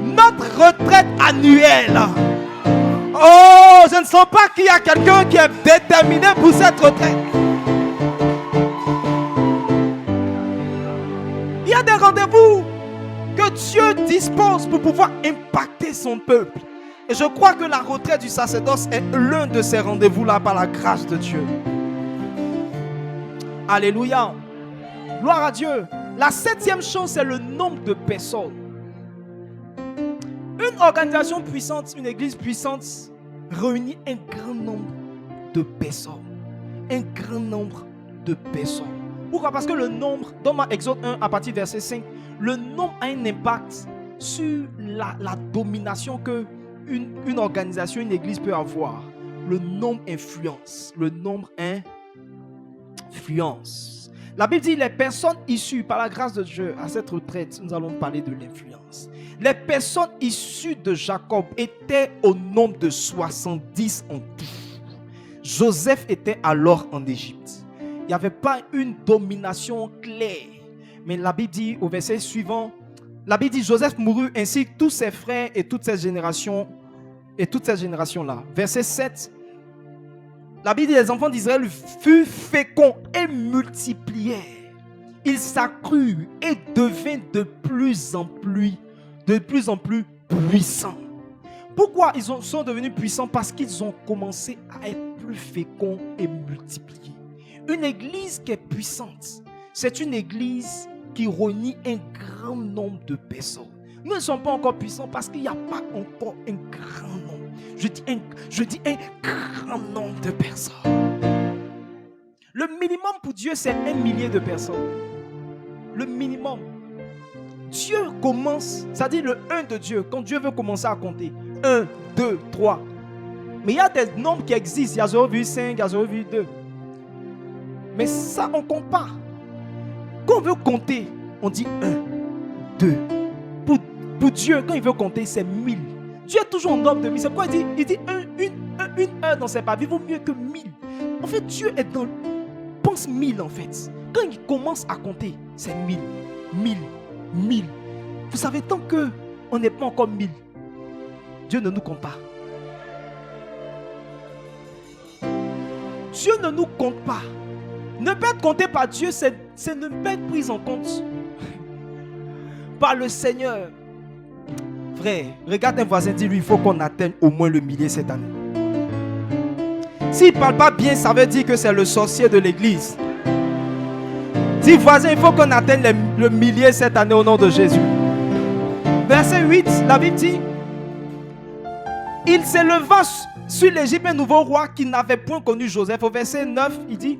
Notre retraite annuelle. Oh, je ne sens pas qu'il y a quelqu'un qui est déterminé pour cette retraite. Il y a des rendez-vous que Dieu dispose pour pouvoir impacter son peuple. Et je crois que la retraite du sacerdoce est l'un de ces rendez-vous-là par la grâce de Dieu. Alléluia. Gloire à Dieu. La 7e chose, c'est le nombre de personnes. Une organisation puissante, une église puissante réunit un grand nombre de personnes. Un grand nombre de personnes. Pourquoi? Parce que le nombre, dans Exode 1 à partir du verset 5, le nombre a un impact sur la domination que une organisation, une église peut avoir. Le nombre influence. Le nombre influence. La Bible dit les personnes issues par la grâce de Dieu à cette retraite, nous allons parler de l'influence. Les personnes issues de Jacob étaient au nombre de 70 en tout. Joseph était alors en Égypte. Il n'y avait pas une domination claire. Mais la Bible dit au verset suivant, la Bible dit Joseph mourut ainsi que tous ses frères et toute cette génération là. Verset 7. La Bible dit les enfants d'Israël furent féconds et multiplièrent. Ils s'accrurent et devinrent de plus en plus puissants. Pourquoi ils sont devenus puissants? Parce qu'ils ont commencé à être plus féconds et multipliés. Une église qui est puissante, c'est une église qui réunit un grand nombre de personnes. Nous ne sommes pas encore puissants parce qu'il n'y a pas encore un grand nombre. Je dis un grand nombre de personnes. Le minimum pour Dieu, c'est 1 millier de personnes. Le minimum. Dieu commence, c'est-à-dire le 1 de Dieu, quand Dieu veut commencer à compter. 1, 2, 3. Mais il y a des nombres qui existent. Il y a 0,5, il y a 0,2. Mais ça, on ne compte pas. Quand on veut compter, on dit 1, 2. Pour Dieu, quand il veut compter, c'est 1000. Dieu est toujours en ordre de 1000. C'est pourquoi il dit une heure dans ses papiers vaut mieux que 1000. En fait, Dieu est dans... pense 1000 en fait. Quand il commence à compter, c'est 1000, 1000, 1000. Vous savez, tant qu'on n'est pas encore 1000, Dieu ne nous compte pas. Dieu ne nous compte pas. Ne pas être compté par Dieu, c'est ne pas être pris en compte par le Seigneur. Frère, regarde un voisin, dis-lui, il faut qu'on atteigne au moins le millier cette année. S'il ne parle pas bien, ça veut dire que c'est le sorcier de l'église. Dis voisin, il faut qu'on atteigne le millier cette année au nom de Jésus. Verset 8, la Bible dit, il s'éleva sur l'Égypte un nouveau roi qui n'avait point connu Joseph. Au verset 9, il dit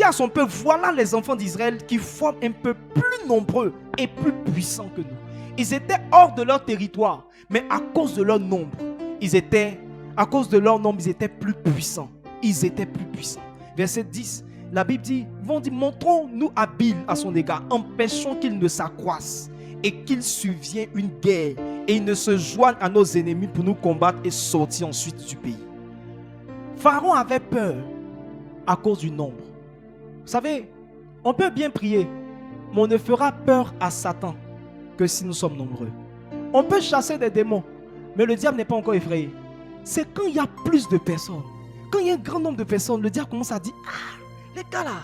à son peuple, voilà les enfants d'Israël qui forment un peuple plus nombreux et plus puissants que nous. Ils étaient hors de leur territoire, mais à cause de leur nombre, ils étaient plus puissants. Ils étaient plus puissants. Verset 10, la Bible dit, montrons-nous habiles à son égard, empêchons qu'il ne s'accroisse et qu'il survienne une guerre et il ne se joigne à nos ennemis pour nous combattre et sortir ensuite du pays. Pharaon avait peur à cause du nombre. Vous savez, on peut bien prier, mais on ne fera peur à Satan que si nous sommes nombreux. On peut chasser des démons, mais le diable n'est pas encore effrayé. C'est quand il y a plus de personnes, quand il y a un grand nombre de personnes, le diable commence à dire, les gars là,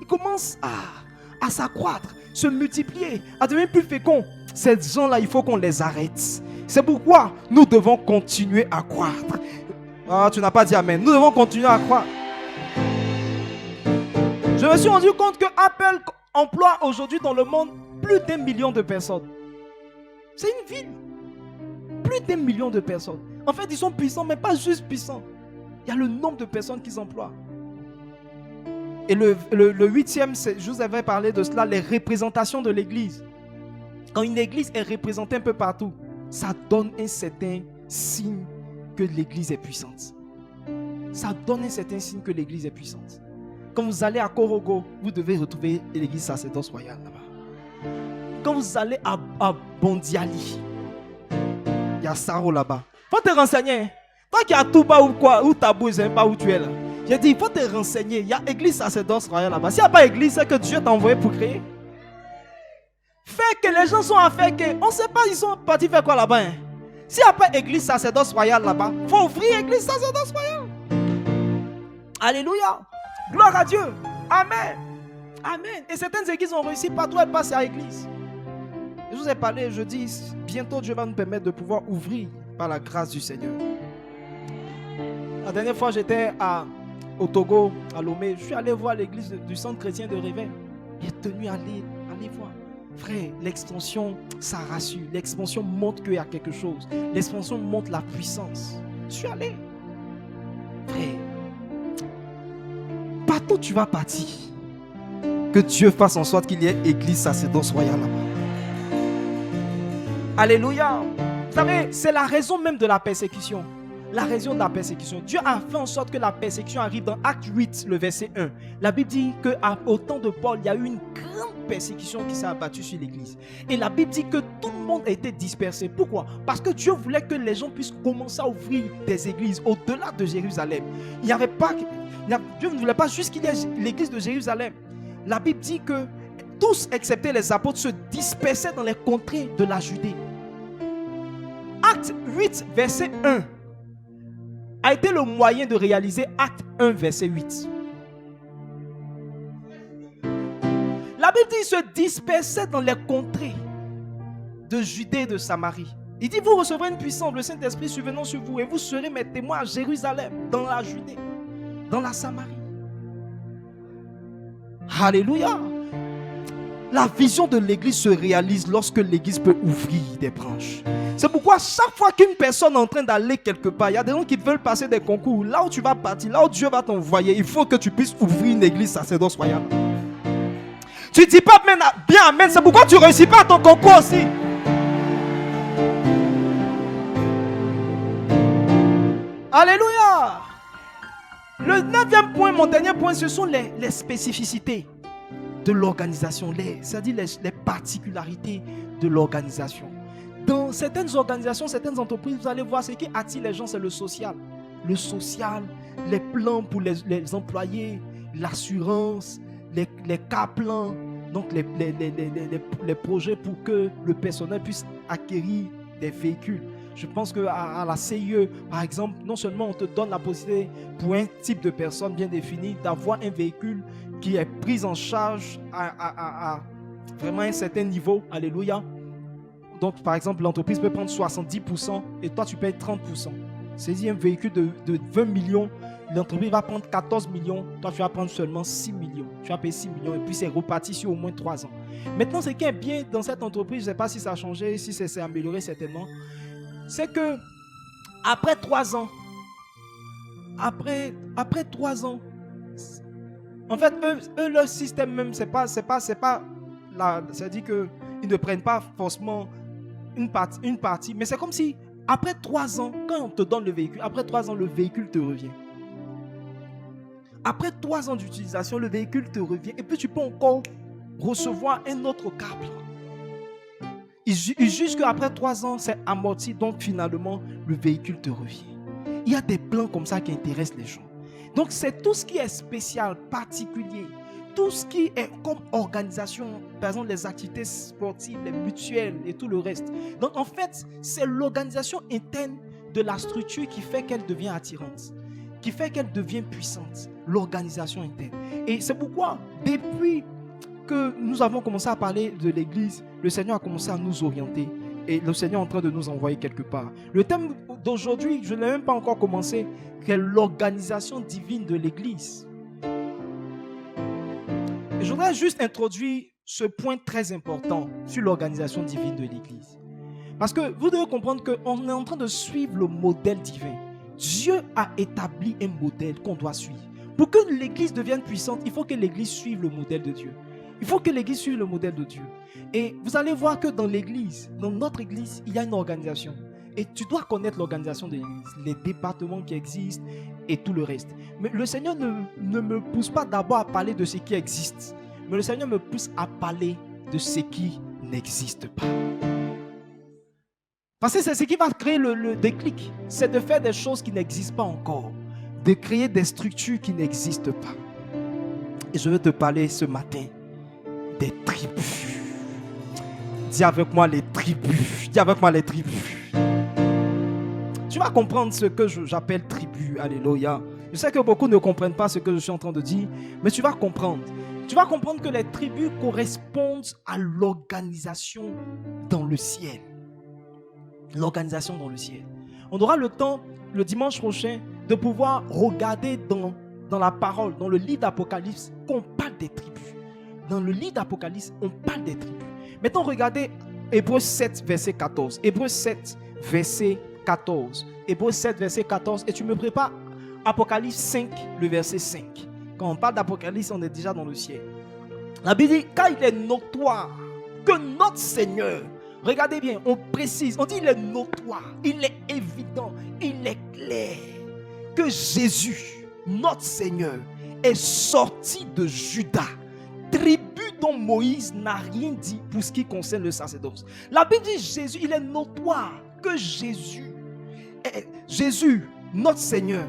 ils commencent à s'accroître, se multiplier, à devenir plus féconds. Ces gens-là, il faut qu'on les arrête. C'est pourquoi nous devons continuer à croître. Ah, tu n'as pas dit amen. Nous devons continuer à croître. Je me suis rendu compte que Apple emploie aujourd'hui dans le monde plus d'1 million de personnes. C'est une ville. Plus d'1 million de personnes. En fait, ils sont puissants, mais pas juste puissants. Il y a le nombre de personnes qu'ils emploient. Et le 8e, je vous avais parlé de cela, les représentations de l'église. Quand une église est représentée un peu partout, ça donne un certain signe que l'église est puissante. Ça donne un certain signe que l'église est puissante. Quand vous allez à Korogo, vous devez retrouver l'église sacerdoce royale là-bas. Quand vous allez à Bondiali, il y a Saro là-bas. Faut te renseigner. Toi qui as tout bas ou quoi, ou Tabou, je ne sais pas où tu es là. J'ai dit, il faut te renseigner. Il y a l'église sacerdoce royale là-bas. S'il n'y a pas d'église, c'est que Dieu t'a envoyé pour créer. Fait que les gens sont à faire que, on ne sait pas, ils sont partis faire quoi là-bas. Hein? S'il n'y a pas d'église sacerdoce royale là-bas, il faut ouvrir l'église sacerdoce royale. Alléluia. Gloire à Dieu. Amen. Amen. Et certaines églises ont réussi, partout elles passent à l'église. Je vous ai parlé, je dis, bientôt Dieu va nous permettre de pouvoir ouvrir par la grâce du Seigneur. La dernière fois, j'étais au Togo, à Lomé. Je suis allé voir l'église du centre chrétien de Réveil. J'ai tenu à aller voir. Frère, l'expansion, ça rassure. L'expansion montre qu'il y a quelque chose. L'expansion montre la puissance. Je suis allé. Frère, partout où tu vas partir, que Dieu fasse en sorte qu'il y ait église sacerdoce royale là-bas. Alléluia. Vous savez, c'est la raison même de la persécution. La raison de la persécution. Dieu a fait en sorte que la persécution arrive dans Acte 8, le verset 1. La Bible dit qu'au temps de Paul, il y a eu une grande persécution qui s'est abattue sur l'église. Et la Bible dit que tout le monde a été dispersé. Pourquoi? Parce que Dieu voulait que les gens puissent commencer à ouvrir des églises au-delà de Jérusalem. Il n'y avait pas, Dieu ne voulait pas juste qu'il y ait l'église de Jérusalem. La Bible dit que tous, excepté les apôtres, se dispersaient dans les contrées de la Judée. Acte 8, verset 1. a été le moyen de réaliser Acte 1, verset 8. La Bible dit, il se dispersait dans les contrées de Judée et de Samarie. Il dit, vous recevrez une puissance, le Saint-Esprit survenant sur vous, et vous serez mes témoins à Jérusalem, dans la Judée, dans la Samarie. Alléluia. La vision de l'église se réalise lorsque l'église peut ouvrir des branches. C'est pourquoi chaque fois qu'une personne est en train d'aller quelque part, il y a des gens qui veulent passer des concours. Là où tu vas partir, là où Dieu va t'envoyer, il faut que tu puisses ouvrir une église sacerdoce royale. Tu ne dis pas bien amen, c'est pourquoi tu ne réussis pas à ton concours aussi. Alléluia. Le 9e point, mon dernier point, ce sont les spécificités. de l'organisation, c'est-à-dire les particularités de l'organisation. Dans certaines organisations, certaines entreprises, vous allez voir, ce qui attire les gens, c'est le social. Le social, les plans pour les employés, l'assurance, les cas plans, donc les projets pour que le personnel puisse acquérir des véhicules. Je pense qu'à la CIE, par exemple, non seulement on te donne la possibilité pour un type de personne bien défini d'avoir un véhicule qui est pris en charge à vraiment un certain niveau. Alléluia. Donc, par exemple, l'entreprise peut prendre 70% et toi, tu payes 30%. C'est-à-dire un véhicule de 20 millions, l'entreprise va prendre 14 millions, toi, tu vas prendre seulement 6 millions. Tu vas payer 6 millions et puis c'est reparti sur au moins 3 ans. Maintenant, ce qui est bien dans cette entreprise, je ne sais pas si ça a changé, si c'est amélioré certainement, c'est que après 3 ans, après 3 ans, en fait, eux leur système même, c'est pas là, c'est-à-dire qu'ils ne prennent pas forcément une partie, mais c'est comme si après 3 ans, quand on te donne le véhicule, après 3 ans, le véhicule te revient. Après 3 ans d'utilisation, le véhicule te revient et puis tu peux encore recevoir un autre câble. Ils jugent qu'après 3 ans, c'est amorti, donc finalement, le véhicule te revient. Il y a des plans comme ça qui intéressent les gens. Donc, c'est tout ce qui est spécial, particulier, tout ce qui est comme organisation, par exemple les activités sportives, les mutuelles et tout le reste. Donc, en fait, c'est l'organisation interne de la structure qui fait qu'elle devient attirante, qui fait qu'elle devient puissante, l'organisation interne. Et c'est pourquoi, depuis que nous avons commencé à parler de l'église, le Seigneur a commencé à nous orienter et le Seigneur est en train de nous envoyer quelque part. Le thème d'aujourd'hui, je n'ai même pas encore commencé, c'est l'organisation divine de l'église. Et je voudrais juste introduire ce point très important sur l'organisation divine de l'église. Parce que vous devez comprendre qu'on est en train de suivre le modèle divin. Dieu a établi un modèle qu'on doit suivre. Pour que l'église devienne puissante, il faut que l'église suive le modèle de Dieu. Il faut que l'église suive le modèle de Dieu. Et vous allez voir que dans l'église, dans notre église, il y a une organisation. Et tu dois connaître l'organisation de l'église, les départements qui existent et tout le reste. Mais le Seigneur ne me pousse pas d'abord à parler de ce qui existe. Mais le Seigneur me pousse à parler de ce qui n'existe pas. Parce que c'est ce qui va créer le déclic. C'est de faire des choses qui n'existent pas encore. De créer des structures qui n'existent pas. Et je veux te parler ce matin des tribus. Dis avec moi les tribus. Dis avec moi les tribus. Tu vas comprendre ce que j'appelle tribu. Alléluia. Je sais que beaucoup ne comprennent pas ce que je suis en train de dire, mais tu vas comprendre. Tu vas comprendre que les tribus correspondent à l'organisation dans le ciel. L'organisation dans le ciel. On aura le temps, le dimanche prochain, de pouvoir regarder dans la parole, dans le livre d'Apocalypse, qu'on parle des tribus. Dans le livre d'Apocalypse, on parle des tribus. Maintenant, regardez Hébreux 7, verset 14. Hébreux 7, verset 14. Hébreux 7, verset 14. Et tu me prépares Apocalypse 5, le verset 5. Quand on parle d'Apocalypse, on est déjà dans le ciel. La Bible dit, car il est notoire que notre Seigneur, regardez bien, on précise, on dit il est notoire, il est évident, il est clair que Jésus, notre Seigneur, est sorti de Juda, tribu dont Moïse n'a rien dit pour ce qui concerne le sacerdoce. La Bible dit Jésus, il est notoire que Jésus, notre Seigneur,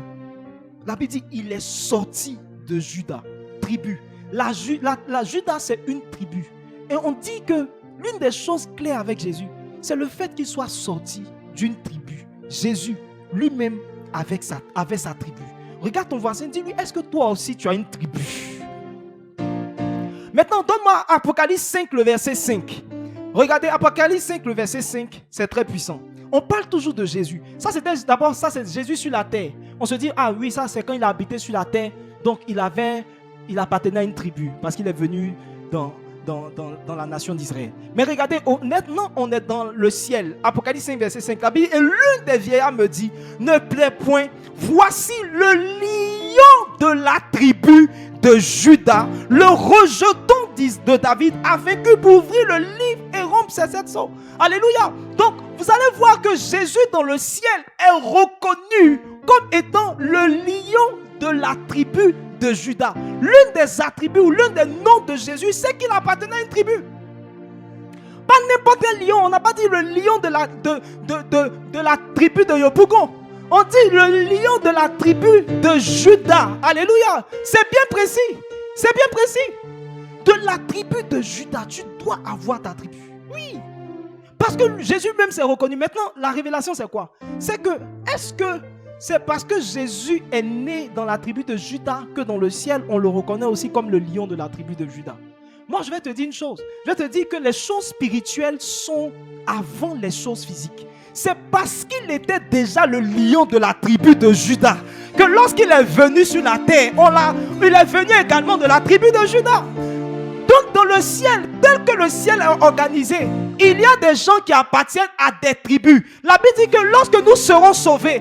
la Bible dit il est sorti de Juda, tribu. La Juda, c'est une tribu. Et on dit que l'une des choses claires avec Jésus, c'est le fait qu'il soit sorti d'une tribu. Jésus lui-même avait sa tribu. Regarde ton voisin, dis-lui, est-ce que toi aussi tu as une tribu? Maintenant, donne-moi Apocalypse 5, le verset 5. Regardez, Apocalypse 5, le verset 5, c'est très puissant. On parle toujours de Jésus. Ça, c'est Jésus sur la terre. On se dit, ah oui, ça c'est quand il a habité sur la terre. Donc, il appartenait à une tribu parce qu'il est venu dans la nation d'Israël. Mais regardez, maintenant, on est dans le ciel. Apocalypse 5, verset 5. La Bible, et l'une des vieillards me dit, ne plaît point, voici le lion de la tribu de Juda, le rejeton de David, a vaincu pour ouvrir le livre et rompre ses 7 sceaux. Alléluia. Donc, vous allez voir que Jésus dans le ciel est reconnu comme étant le lion de la tribu de Juda. L'une des attributs ou l'un des noms de Jésus, c'est qu'il appartenait à une tribu. Pas n'importe quel lion. On n'a pas dit le lion de la tribu de Yopougon. On dit le lion de la tribu de Juda. Alléluia. C'est bien précis. C'est bien précis. De la tribu de Juda. Tu dois avoir ta tribu. Oui. Parce que Jésus même s'est reconnu. Maintenant, la révélation c'est quoi? C'est que, est-ce que c'est parce que Jésus est né dans la tribu de Juda que dans le ciel, on le reconnaît aussi comme le lion de la tribu de Juda? Moi, je vais te dire une chose. Je vais te dire que les choses spirituelles sont avant les choses physiques. C'est parce qu'il était déjà le lion de la tribu de Juda que lorsqu'il est venu sur la terre, il est venu également de la tribu de Juda. Donc dans le ciel, tel que le ciel est organisé, il y a des gens qui appartiennent à des tribus. La Bible dit que lorsque nous serons sauvés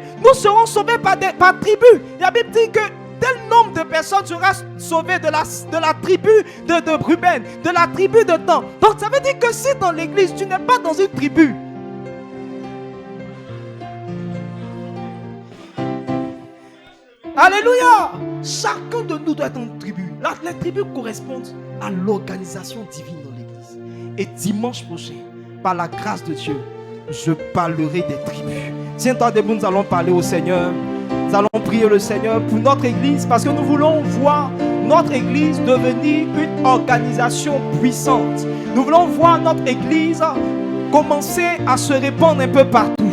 par tribus. La Bible dit que tel nombre de personnes sera sauvé de la tribu de Ruben, de la tribu de Dan. Donc ça veut dire que si dans l'église tu n'es pas dans une tribu, alléluia, chacun de nous doit être une tribu. Les tribus correspondent à l'organisation divine dans l'église. Et dimanche prochain, par la grâce de Dieu, je parlerai des tribus. Tiens-toi debout, nous allons parler au Seigneur. Nous allons prier le Seigneur pour notre église parce que nous voulons voir notre église devenir une organisation puissante. Nous voulons voir notre église commencer à se répandre un peu partout.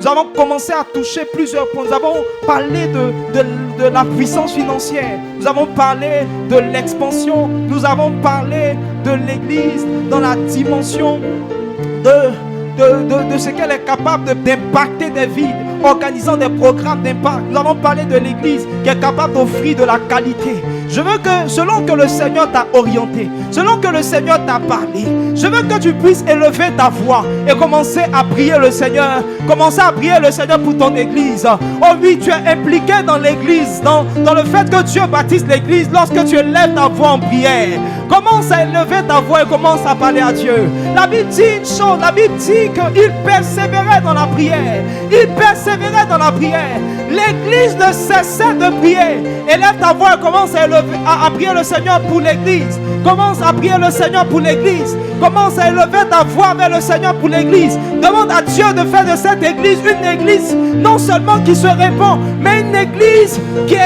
Nous avons commencé à toucher plusieurs points. Nous avons parlé de la puissance financière. Nous avons parlé de l'expansion. Nous avons parlé de l'église dans la dimension de ce qu'elle est capable d'impacter des vies, organisant des programmes d'impact. Nous avons parlé de l'église qui est capable d'offrir de la qualité. Je veux que, selon que le Seigneur t'a orienté, selon que le Seigneur t'a parlé, je veux que tu puisses élever ta voix et commencer à prier le Seigneur. Commencer à prier le Seigneur pour ton église. Oh oui, tu es impliqué dans l'église, dans le fait que Dieu baptise l'église lorsque tu élèves ta voix en prière. Commence à élever ta voix et commence à parler à Dieu. La Bible dit une chose, la Bible dit qu'il persévérait dans la prière. Il persévérait dans la prière. L'église ne cessait de prier. Élève ta voix et commence à prier le Seigneur pour l'église. Commence à prier le Seigneur pour l'église. Commence à élever ta voix vers le Seigneur pour l'église. Demande à Dieu de faire de cette église une église non seulement qui se répand, mais une église qui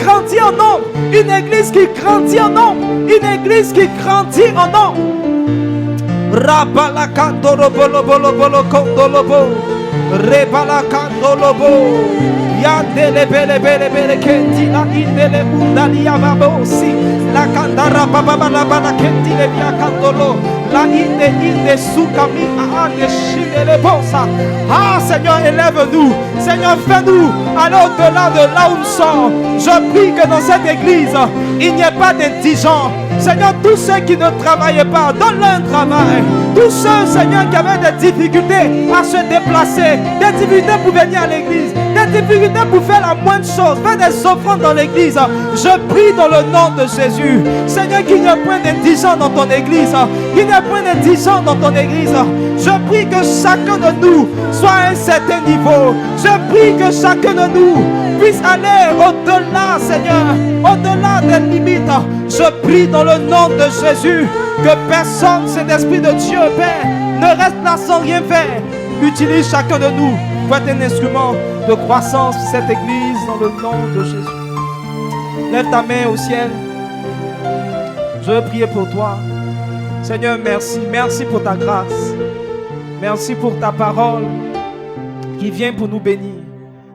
grandit en nombre. Une église qui grandit en nombre. Une église qui grandit en nombre. Yandele bele bele bele kendi la indele undali yababosi la kandara baba bala bala kendi le via kandolo la inde sukami ande shidele bosa. Ah Seigneur, élève-nous. Seigneur, fais-nous aller au-delà de là où nous sommes. Je prie que dans cette église il n'y ait pas d'indigents. Seigneur, tous ceux qui ne travaillaient pas, donne-leur un travail. Tous ceux, Seigneur, qui avaient des difficultés à se déplacer, des difficultés pour venir à l'église, des difficultés pour faire la moindre chose, faire des offrandes dans l'église. Je prie dans le nom de Jésus. Seigneur, qu'il n'y ait point d'indigents dans ton église. Qu'il n'y ait point d'indigents dans ton église. Je prie que chacun de nous soit à un certain niveau. Je prie que chacun de nous puisse aller au-delà, Seigneur, au-delà des limites. Je prie dans le nom de Jésus que personne, cet esprit de Dieu, Père, ne reste là sans rien faire. Utilise chacun de nous pour être un instrument de croissance de cette église dans le nom de Jésus. Lève ta main au ciel. Je veux prier pour toi. Seigneur, merci. Merci pour ta grâce. Merci pour ta parole qui vient pour nous bénir.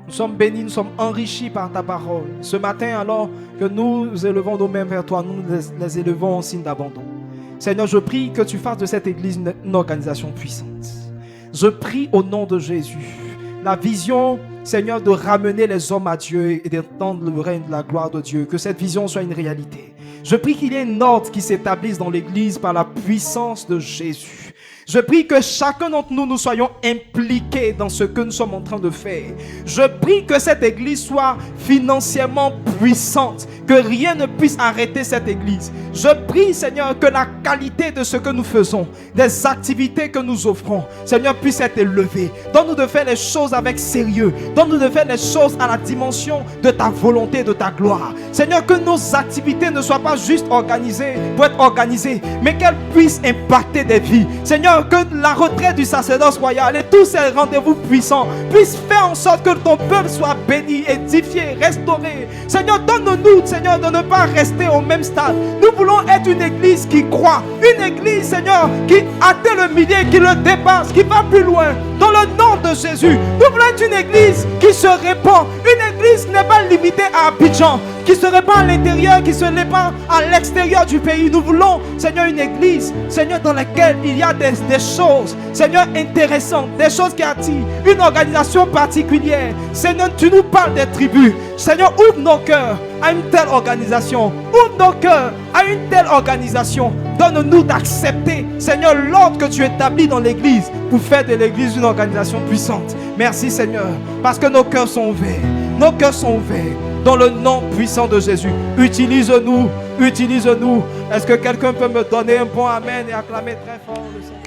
Nous sommes bénis, nous sommes enrichis par ta parole. Ce matin, alors que nous élevons nos mains vers toi, nous les élevons en signe d'abandon. Seigneur, je prie que tu fasses de cette église une organisation puissante. Je prie au nom de Jésus. La vision, Seigneur, de ramener les hommes à Dieu et d'étendre le règne de la gloire de Dieu. Que cette vision soit une réalité. Je prie qu'il y ait un ordre qui s'établisse dans l'église par la puissance de Jésus. Je prie que chacun d'entre nous, nous soyons impliqués dans ce que nous sommes en train de faire. Je prie que cette église soit financièrement puissante, que rien ne puisse arrêter cette église. Je prie, Seigneur, que la qualité de ce que nous faisons, des activités que nous offrons, Seigneur, puisse être élevée. Donne-nous de faire les choses avec sérieux. Donne-nous de faire les choses à la dimension de ta volonté, de ta gloire. Seigneur, que nos activités ne soient pas juste organisées pour être organisées, mais qu'elles puissent impacter des vies. Seigneur, que la retraite du sacerdoce royal et tous ces rendez-vous puissants puissent faire en sorte que ton peuple soit béni, édifié, restauré. Seigneur, donne-nous, Seigneur, de ne pas rester au même stade. Nous voulons être une église qui croit, une église, Seigneur, qui atteint le millier, qui le dépasse, qui va plus loin. Dans le nom de Jésus, nous voulons être une église qui se répand, une église qui n'est pas limitée à Abidjan, qui se répand à l'intérieur, qui se répand à l'extérieur du pays. Nous voulons, Seigneur, une église, Seigneur, dans laquelle il y a des choses, Seigneur, intéressantes, des choses qui attirent, une organisation particulière. Seigneur, tu nous parles des tribus. Seigneur, ouvre nos cœurs à une telle organisation. Ouvre nos cœurs à une telle organisation. Donne-nous d'accepter, Seigneur, l'ordre que tu établis dans l'église pour faire de l'église une organisation puissante. Merci, Seigneur, parce que nos cœurs sont ouverts. Nos cœurs sont ouverts. Dans le nom puissant de Jésus, utilise-nous, utilise-nous. Est-ce que quelqu'un peut me donner un bon amen et acclamer très fort le Seigneur?